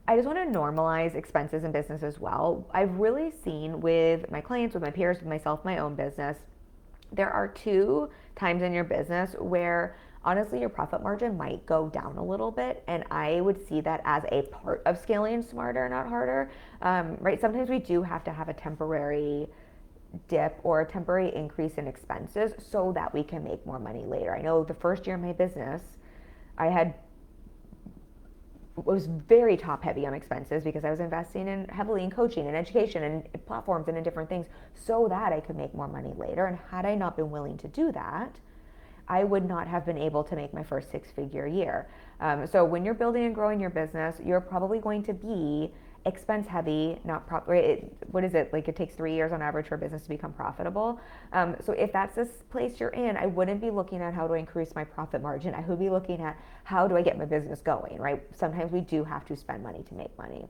I just want to normalize expenses in business as well. I've really seen with my clients, with my peers, with myself, my own business, there are 2 times in your business where honestly your profit margin might go down a little bit, and I would see that as a part of scaling smarter, not harder. Right? Sometimes we do have to have a temporary dip or a temporary increase in expenses so that we can make more money later. I know the first year of my business, I was very top heavy on expenses because I was investing heavily in coaching and education and platforms and in different things so that I could make more money later. And had I not been willing to do that, I would not have been able to make my first 6-figure year. So when you're building and growing your business, you're probably going to be expense heavy, what is it? Like it takes 3 years on average for a business to become profitable. So if that's this place you're in, I wouldn't be looking at how to increase my profit margin. I would be looking at how do I get my business going, right? Sometimes we do have to spend money to make money.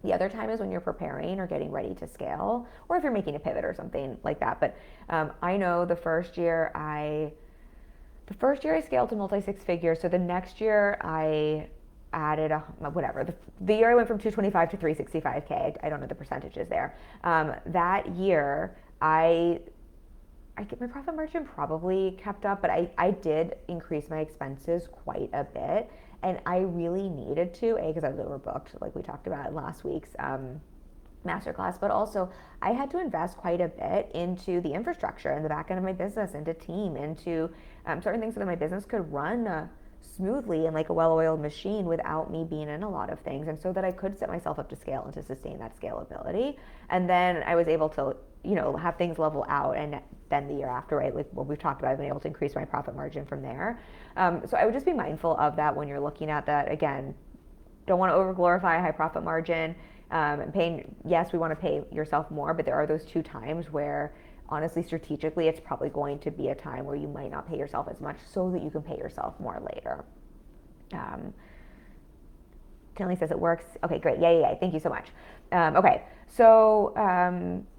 The other time is when you're preparing or getting ready to scale, or if you're making a pivot or something like that. But I know the first year I scaled to multi-6 figures. So the next year I added the year I went from 225 to 365K. I don't know the percentages there. That year I get my profit margin probably kept up, but I did increase my expenses quite a bit, and I really needed to, because I was overbooked, like we talked about in last week's masterclass, but also I had to invest quite a bit into the infrastructure and the back end of my business, into team, into certain things so that my business could run smoothly and like a well-oiled machine without me being in a lot of things, and so that I could set myself up to scale and to sustain that scalability. And then I was able to, have things level out, and then the year after, right, like what we've talked about, I've been able to increase my profit margin from there. So I would just be mindful of that when you're looking at that. Again, don't want to over glorify a high profit margin. Yes, we want to pay yourself more, but there are those 2 times where honestly, strategically, it's probably going to be a time where you might not pay yourself as much so that you can pay yourself more later. Tinley says it works. Okay, great. Yeah. Thank you so much. Okay, so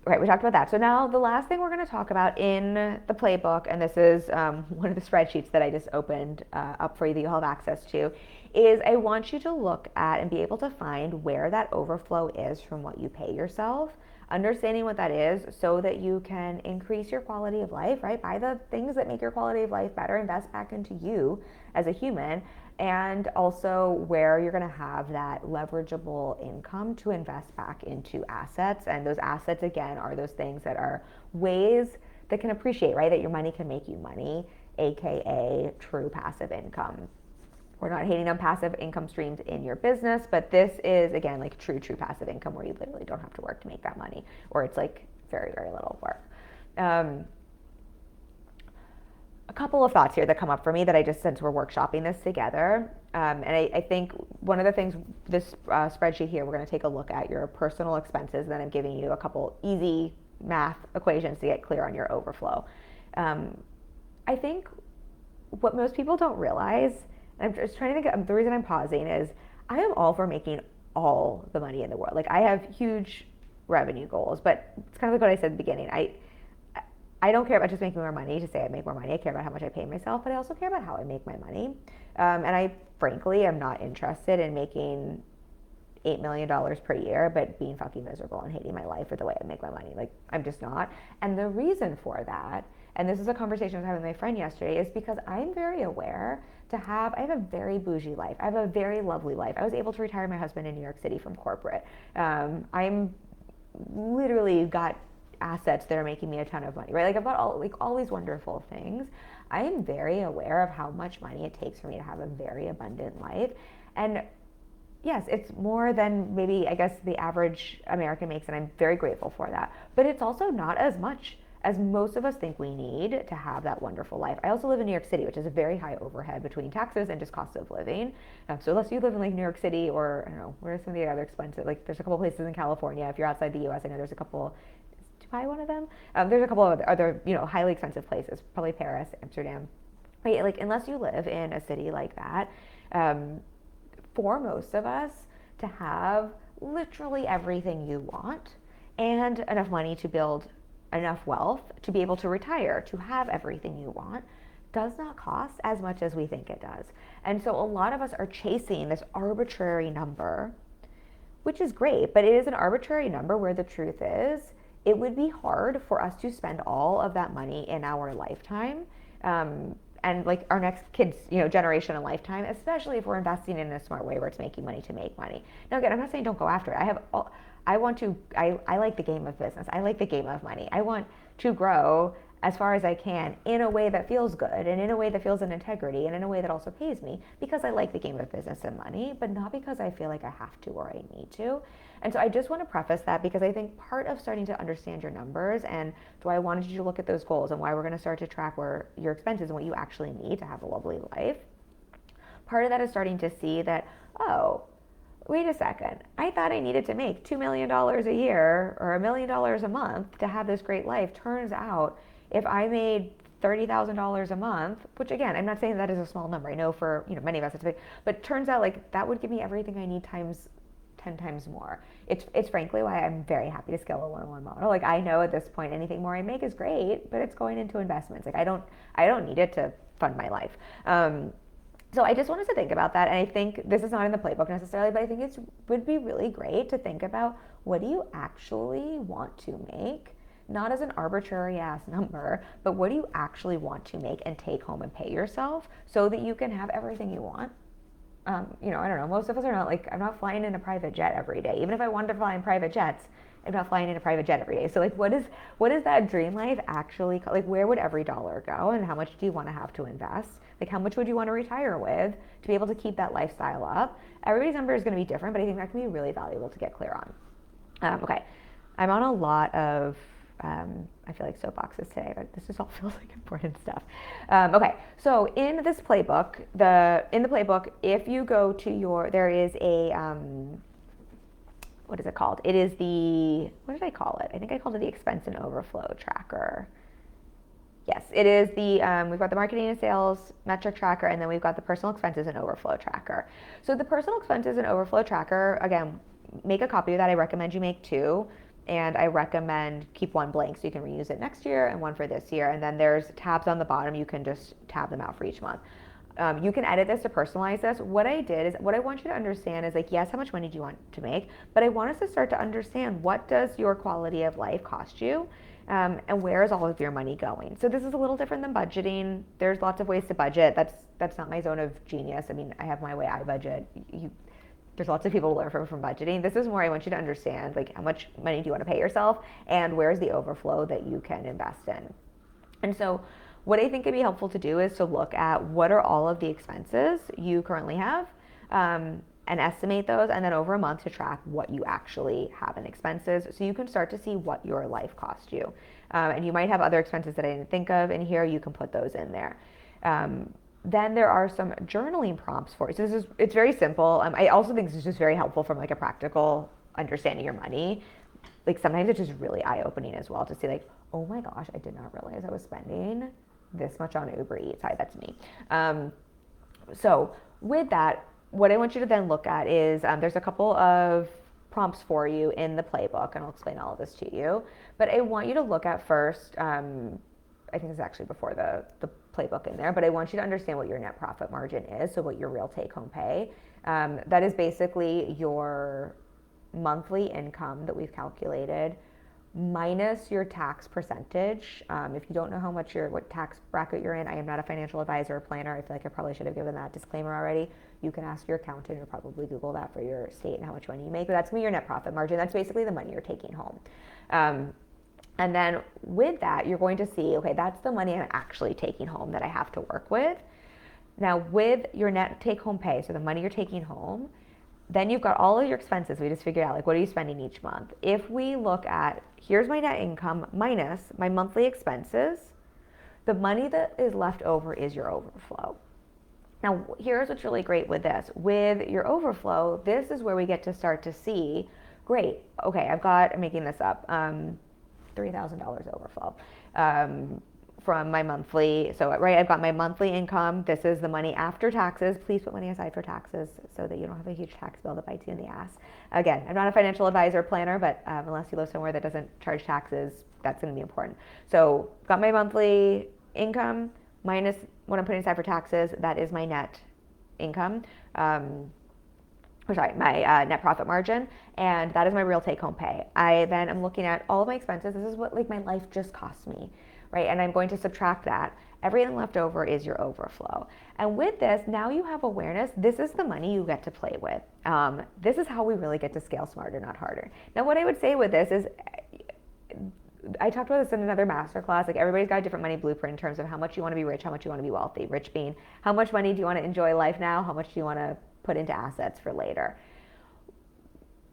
right, we talked about that. So now the last thing we're going to talk about in the playbook, and this is one of the spreadsheets that I just opened up for you that you'll have access to, is I want you to look at and be able to find where that overflow is from what you pay yourself. Understanding what that is so that you can increase your quality of life, right? Buy the things that make your quality of life better, invest back into you as a human, and also where you're going to have that leverageable income to invest back into assets. And those assets, again, are those things that are ways that can appreciate, right? That your money can make you money, aka true passive income. We're not hating on passive income streams in your business, but this is, again, like true passive income where you literally don't have to work to make that money, or it's like very, very little work. A couple of thoughts here that come up for me that I just, since we're workshopping this together, and I think one of the things, this spreadsheet here, we're going to take a look at your personal expenses, and then I'm giving you a couple easy math equations to get clear on your overflow. I think what most people don't realize, I'm just trying to think, the reason I'm pausing is I am all for making all the money in the world. Like, I have huge revenue goals, but it's kind of like what I said at the beginning. I don't care about just making more money to say I make more money. I care about how much I pay myself, but I also care about how I make my money. And I frankly am not interested in making $8 million per year, but being fucking miserable and hating my life or the way I make my money. Like, I'm just not. And the reason for that, and this is a conversation I was having with my friend yesterday, is because I'm very aware I have a very bougie life. I have a very lovely life. I was able to retire my husband in New York City from corporate. I'm literally got assets that are making me a ton of money, right? Like, I've got all these wonderful things. I am very aware of how much money it takes for me to have a very abundant life. And yes, it's more than maybe, I guess, the average American makes, and I'm very grateful for that. But it's also not as much as most of us think we need to have that wonderful life. I also live in New York City, which is a very high overhead between taxes and just cost of living. So unless you live in like New York City, or I don't know, where are some of the other expensive, like there's a couple places in California. If you're outside the US, I know there's a couple, Dubai one of them? There's a couple of other, highly expensive places, probably Paris, Amsterdam. Right? Like, unless you live in a city like that, for most of us to have literally everything you want and enough money to build enough wealth to be able to retire, to have everything you want, does not cost as much as we think it does. And so a lot of us are chasing this arbitrary number, which is great, but it is an arbitrary number where the truth is it would be hard for us to spend all of that money in our lifetime. And like our next kids, generation and lifetime, especially if we're investing in a smart way where it's making money to make money. Now, again, I'm not saying don't go after it. I like the game of business. I like the game of money. I want to grow as far as I can in a way that feels good and in a way that feels in integrity and in a way that also pays me, because I like the game of business and money, but not because I feel like I have to or I need to. And so I just want to preface that, because I think part of starting to understand your numbers and why I wanted you to look at those goals and why we're going to start to track where your expenses and what you actually need to have a lovely life. Part of that is starting to see that, oh, wait a second, I thought I needed to make $2 million a year or $1 million a month to have this great life. Turns out if I made $30,000 a month, which again, I'm not saying that is a small number. I know for many of us it's big, but it turns out like that would give me everything I need times 10 times more. It's frankly why I'm very happy to scale a one-on-one model. Like, I know at this point anything more I make is great, but it's going into investments. Like, I don't need it to fund my life. So I just wanted to think about that, and I think this is not in the playbook necessarily, but I think it would be really great to think about, what do you actually want to make? Not as an arbitrary ass number, but what do you actually want to make and take home and pay yourself so that you can have everything you want? I don't know. Most of us are not like, I'm not flying in a private jet every day. Even if I wanted to fly in private jets, I'm not flying in a private jet every day. So like, what is that dream life actually, like, where would every dollar go, and how much do you want to have to invest? Like, how much would you want to retire with to be able to keep that lifestyle up? Everybody's number is going to be different, but I think that can be really valuable to get clear on. Okay. I'm on a lot of, I feel like soapboxes today, but this just all feels like important stuff. Okay, so in this playbook, if you go to there is a, what is it called? It is what did I call it? I think I called it the expense and overflow tracker. Yes, it is we've got the marketing and sales metric tracker, and then we've got the personal expenses and overflow tracker. So the personal expenses and overflow tracker, again, make a copy of that. I recommend you make 2. And I recommend keep one blank so you can reuse it next year, and one for this year. And then there's tabs on the bottom. You can just tab them out for each month. You can edit this to personalize this. What I did is, what I want you to understand is, like, yes, how much money do you want to make? But I want us to start to understand, what does your quality of life cost you? And where is all of your money going? So this is a little different than budgeting. There's lots of ways to budget. That's not my zone of genius. I mean, I have my way I budget. There's lots of people to learn from budgeting. This is more, I want you to understand, like, how much money do you want to pay yourself, and where's the overflow that you can invest in. And so what I think would be helpful to do is to look at, what are all of the expenses you currently have, and estimate those, and then over a month to track what you actually have in expenses, so you can start to see what your life cost you. And you might have other expenses that I didn't think of in here. You can put those in there. Then there are some journaling prompts for you. So it's very simple. I also think this is just very helpful from like a practical understanding your money. Like, sometimes it's just really eye-opening as well to see, like, oh my gosh, I did not realize I was spending this much on Uber Eats. Hi, that's me. So with that, what I want you to then look at is, there's a couple of prompts for you in the playbook, and I'll explain all of this to you. But I want you to look at first, I think it's actually before the playbook in there, but I want you to understand what your net profit margin is, so what your real take-home pay. That is basically your monthly income that we've calculated minus your tax percentage. If you don't know what tax bracket you're in, I am not a financial advisor or planner. I feel like I probably should have given that disclaimer already. You can ask your accountant or probably Google that for your state and how much money you make. But that's going to be your net profit margin. That's basically the money you're taking home. And then with that, you're going to see, okay, that's the money I'm actually taking home that I have to work with. Now, with your net take home pay, so the money you're taking home, then you've got all of your expenses. We just figured out, like, what are you spending each month? If we look at, here's my net income minus my monthly expenses, the money that is left over is your overflow. Now, here's what's really great with this. With your overflow, this is where we get to start to see, great, okay, I'm making this up, $3,000 overflow. From my monthly, so right, I've got my monthly income. This is the money after taxes. Please put money aside for taxes so that you don't have a huge tax bill that bites you in the ass. Again, I'm not a financial advisor or planner, but unless you live somewhere that doesn't charge taxes, that's going to be important. So got my monthly income minus what I'm putting aside for taxes. That is my net income. My net profit margin, and that is my real take-home pay. I then am looking at all of my expenses. This is what like my life just cost me, right? And I'm going to subtract that. Everything left over is your overflow. And with this, now you have awareness. This is the money you get to play with. This is how we really get to scale smarter, not harder. Now, what I would say with this is, I talked about this in another masterclass. Like, everybody's got a different money blueprint in terms of how much you want to be rich, how much you want to be wealthy. Rich being how much money do you want to enjoy life now, how much do you want to put into assets for later.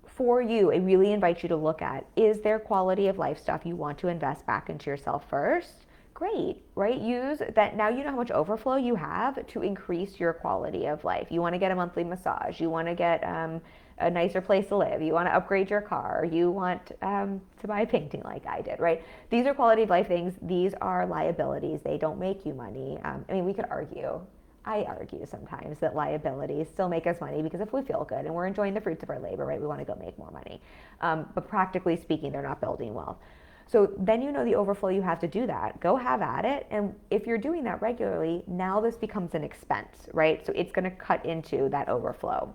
For you, I really invite you to look at, is there quality of life stuff you want to invest back into yourself first? Great, right? Use that. Now you know how much overflow you have to increase your quality of life. You want to get a monthly massage. You want to get a nicer place to live. You want to upgrade your car. You want to buy a painting like I did, right? These are quality of life things. These are liabilities. They don't make you money. I mean, we could argue. I argue sometimes that liabilities still make us money because if we feel good and we're enjoying the fruits of our labor, right, we want to go make more money. But practically speaking, they're not building wealth. So then you know the overflow you have to do that. Go have at it. And if you're doing that regularly, now this becomes an expense, right? So it's going to cut into that overflow.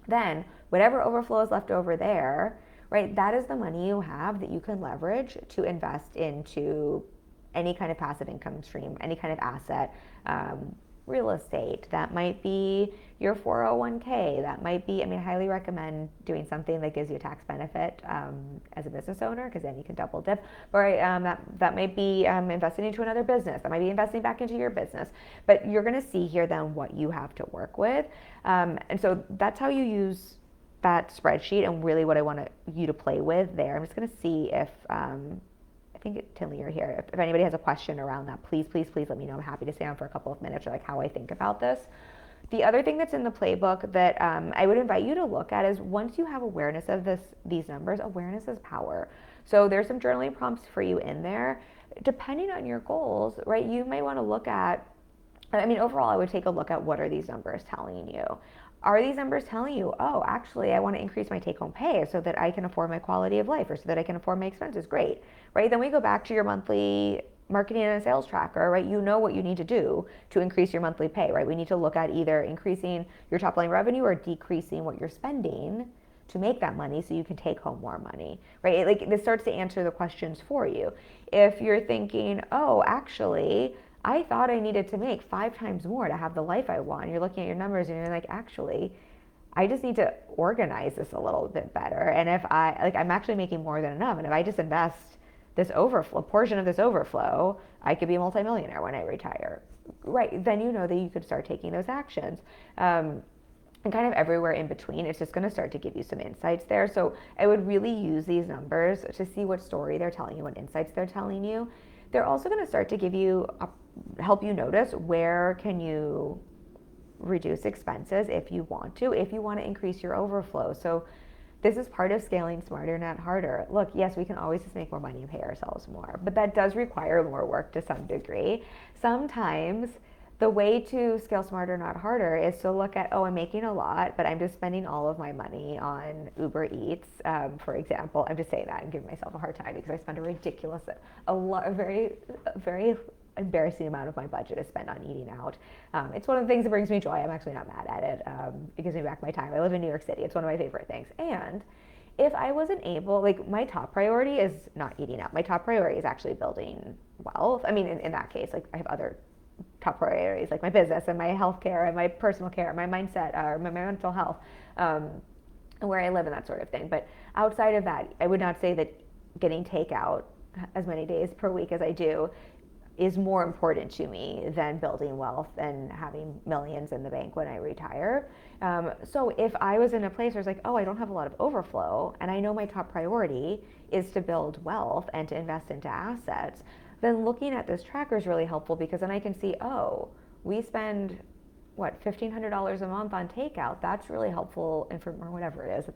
Then whatever overflow is left over there, right, that is the money you have that you can leverage to invest into any kind of passive income stream, any kind of asset, real estate. That might be your 401k. That might be, I mean, I highly recommend doing something that gives you a tax benefit as a business owner, because then you can double dip. Or that might be investing into another business. That might be investing back into your business. But you're going to see here then what you have to work with. And so that's how you use that spreadsheet, and really what I want you to play with there. I'm just going to see if I think Tinley, you're here. If anybody has a question around that, please let me know. I'm happy to stay on for a couple of minutes, or like how I think about this. The other thing that's in the playbook that I would invite you to look at is, once you have awareness of these numbers, awareness is power. So there's some journaling prompts for you in there. Depending on your goals, right, you may want to look at, I mean, overall, I would take a look at, what are these numbers telling you? Are these numbers telling you, oh, actually, I want to increase my take-home pay so that I can afford my quality of life, or so that I can afford my expenses? Great, right? Then we go back to your monthly marketing and sales tracker, right? You know what you need to do to increase your monthly pay, right? We need to look at either increasing your top line revenue or decreasing what you're spending to make that money so you can take home more money, right? Like, this starts to answer the questions for you. If you're thinking, oh, actually, I thought I needed to make 5 times more to have the life I want. You're looking at your numbers and you're like, actually, I just need to organize this a little bit better. And if I'm actually making more than enough. And if I just invest this overflow, portion of this overflow, I could be a multimillionaire when I retire. Right, then you know that you could start taking those actions. And kind of everywhere in between, it's just going to start to give you some insights there. So I would really use these numbers to see what story they're telling you, what insights they're telling you. They're also going to start to give you, help you notice where can you reduce expenses if you want to increase your overflow. So this is part of scaling smarter, not harder. Look, yes, we can always just make more money and pay ourselves more, but that does require more work to some degree. Sometimes the way to scale smarter, not harder, is to look at, oh, I'm making a lot, but I'm just spending all of my money on Uber Eats, for example. I'm just saying that and giving myself a hard time because I spend a very embarrassing amount of my budget is spent on eating out. It's one of the things that brings me joy. I'm actually not mad at it. It gives me back my time. I live in New York City. It's one of my favorite things. And if I wasn't able, like my top priority is not eating out. My top priority is actually building wealth. I mean, in that case, like I have other top priorities like my business and my healthcare and my personal care, my mindset, or my mental health, and where I live and that sort of thing. But outside of that, I would not say that getting takeout as many days per week as I do is more important to me than building wealth and having millions in the bank when I retire. So if I was in a place where it's like, oh, I don't have a lot of overflow, and I know my top priority is to build wealth and to invest into assets, then looking at this tracker is really helpful, because then I can see, oh, we spend what, $1,500 a month on takeout. That's really helpful, or whatever it is. We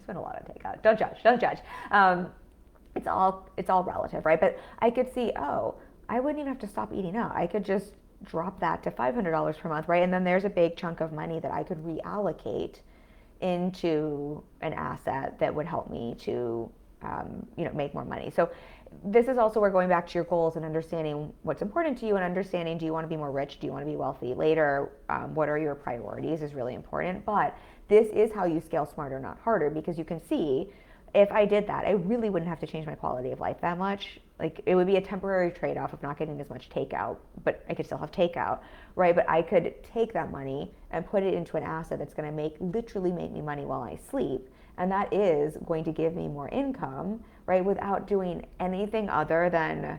spend a lot on takeout. Don't judge. Don't judge. It's all relative, right? But I could see, oh, I wouldn't even have to stop eating out. I could just drop that to $500 per month, right? And then there's a big chunk of money that I could reallocate into an asset that would help me to, make more money. So this is also where going back to your goals and understanding what's important to you, and understanding, do you want to be more rich? Do you want to be wealthy later? What are your priorities is really important. But this is how you scale smarter, not harder, because you can see, if I did that, I really wouldn't have to change my quality of life that much. Like, it would be a temporary trade-off of not getting as much takeout, but I could still have takeout, right? But I could take that money and put it into an asset that's going to literally make me money while I sleep. And that is going to give me more income, right? Without doing anything other than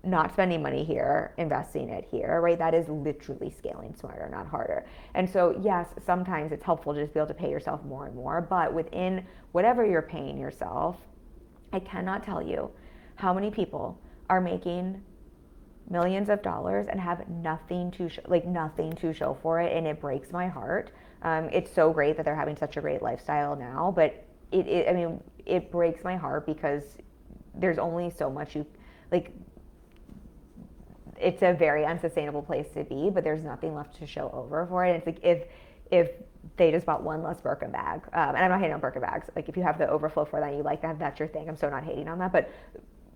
not spending money here, investing it here, right? That is literally scaling smarter, not harder. And so, yes, sometimes it's helpful to just be able to pay yourself more and more, but within whatever you're paying yourself, I cannot tell you how many people are making millions of dollars and have nothing to show for it, and it breaks my heart. It's so great that they're having such a great lifestyle now, but it breaks my heart, because there's only so much it's a very unsustainable place to be, but there's nothing left to show over for it. It's like, if they just bought one less Birkin bag, and I'm not hating on Birkin bags, like if you have the overflow for that, you like that, that's your thing. I'm so not hating on that. But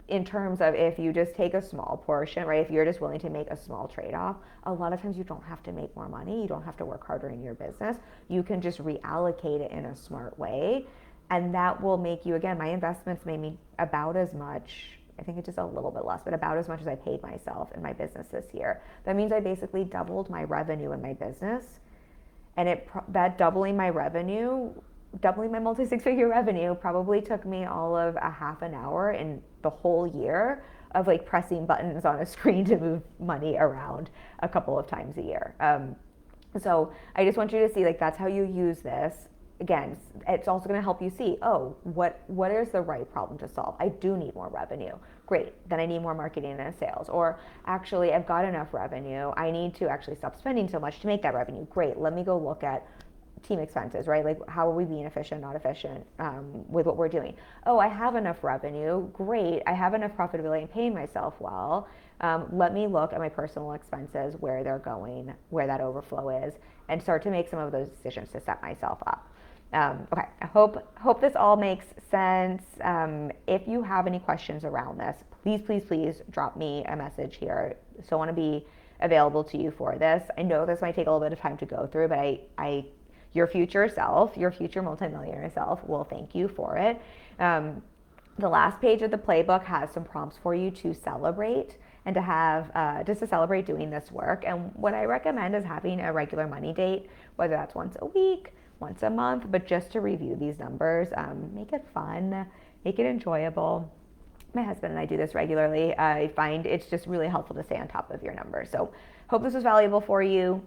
in terms of, if you just take a small portion, right, if you're just willing to make a small trade-off, a lot of times you don't have to make more money. You don't have to work harder in your business. You can just reallocate it in a smart way. And that will make you, again, my investments made me about as much, I think it's just a little bit less, but about as much as I paid myself in my business this year. That means I basically doubled my revenue in my business. And that doubling my multi-six-figure revenue probably took me all of a half an hour in the whole year of like pressing buttons on a screen to move money around a couple of times a year. So I just want you to see, like, that's how you use this. Again, it's also going to help you see, oh, what is the right problem to solve? I do need more revenue. Great. Then I need more marketing and sales. Or actually, I've got enough revenue. I need to actually stop spending so much to make that revenue. Great. Let me go look at team expenses, right? Like, how are we being efficient, not efficient with what we're doing? Oh, I have enough revenue. Great. I have enough profitability and paying myself well. Let me look at my personal expenses, where they're going, where that overflow is, and start to make some of those decisions to set myself up. Okay, I hope this all makes sense. If you have any questions around this, please drop me a message here. So I want to be available to you for this. I know this might take a little bit of time to go through, but your future self, your future multimillionaire self will thank you for it. The last page of the playbook has some prompts for you to celebrate, and to have just to celebrate doing this work. And what I recommend is having a regular money date, whether that's once a week, once a month, but just to review these numbers. Make it fun, make it enjoyable. My husband and I do this regularly. I find it's just really helpful to stay on top of your numbers. So hope this was valuable for you.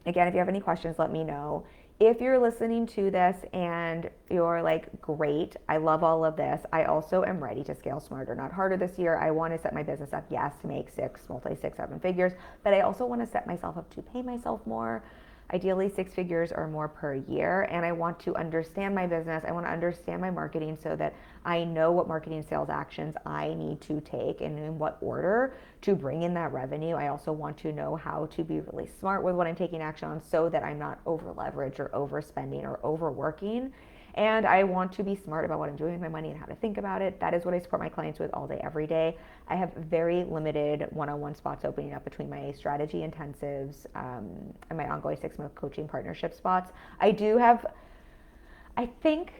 Again, if you have any questions, let me know. If you're listening to this and you're like, great, I love all of this, I also am ready to scale smarter, not harder this year. I want to set my business up, yes, to make multi-six, seven figures, but I also want to set myself up to pay myself more, ideally 6 figures or more per year. And I want to understand my business. I want to understand my marketing so that I know what marketing sales actions I need to take and in what order to bring in that revenue. I also want to know how to be really smart with what I'm taking action on, so that I'm not over leveraged or overspending or overworking. And I want to be smart about what I'm doing with my money and how to think about it. That is what I support my clients with all day, every day. I have very limited one-on-one spots opening up between my strategy intensives and my ongoing 6-month coaching partnership spots. I do have, I think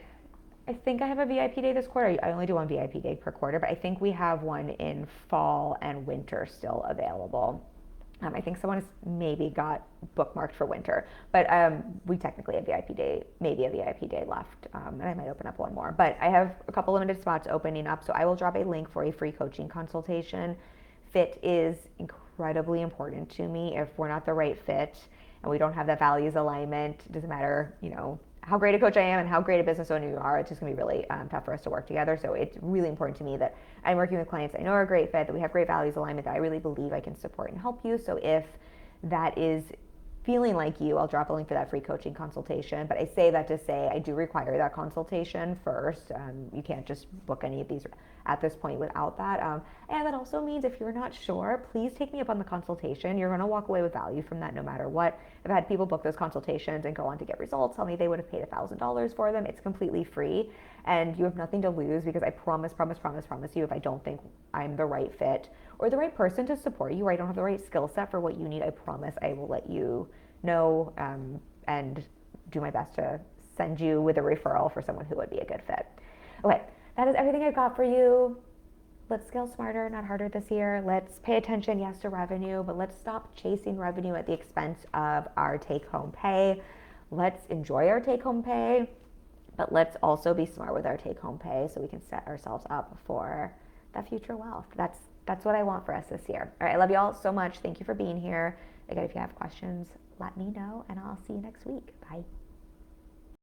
I have a VIP day this quarter. I only do one VIP day per quarter, but I think we have one in fall and winter still available. I think someone has maybe got bookmarked for winter, but we technically have VIP day, maybe a VIP day left, and I might open up one more. But I have a couple limited spots opening up, so I will drop a link for a free coaching consultation. Fit is incredibly important to me. If we're not the right fit and we don't have that values alignment, it doesn't matter, how great a coach I am and how great a business owner you are, it's just gonna be really tough for us to work together. So it's really important to me that I'm working with clients I know are a great fit, that we have great values alignment, that I really believe I can support and help you. So if that is feeling like you, I'll drop a link for that free coaching consultation. But I say that to say I do require that consultation first. You can't just book any of these at this point without that. And that also means if you're not sure, please take me up on the consultation. You're going to walk away with value from that no matter what. I've had people book those consultations and go on to get results, tell me they would have paid $1,000 for them. It's completely free and you have nothing to lose, because I promise you, if I don't think I'm the right fit or the right person to support you, or I don't have the right skill set for what you need, I promise I will let you know and do my best to send you with a referral for someone who would be a good fit. Okay, that is everything I've got for you. Let's scale smarter, not harder this year. Let's pay attention, yes, to revenue, but let's stop chasing revenue at the expense of our take-home pay. Let's enjoy our take-home pay, but let's also be smart with our take-home pay so we can set ourselves up for that future wealth. That's what I want for us this year. All right, I love you all so much. Thank you for being here. Again, if you have questions, let me know, and I'll see you next week. Bye.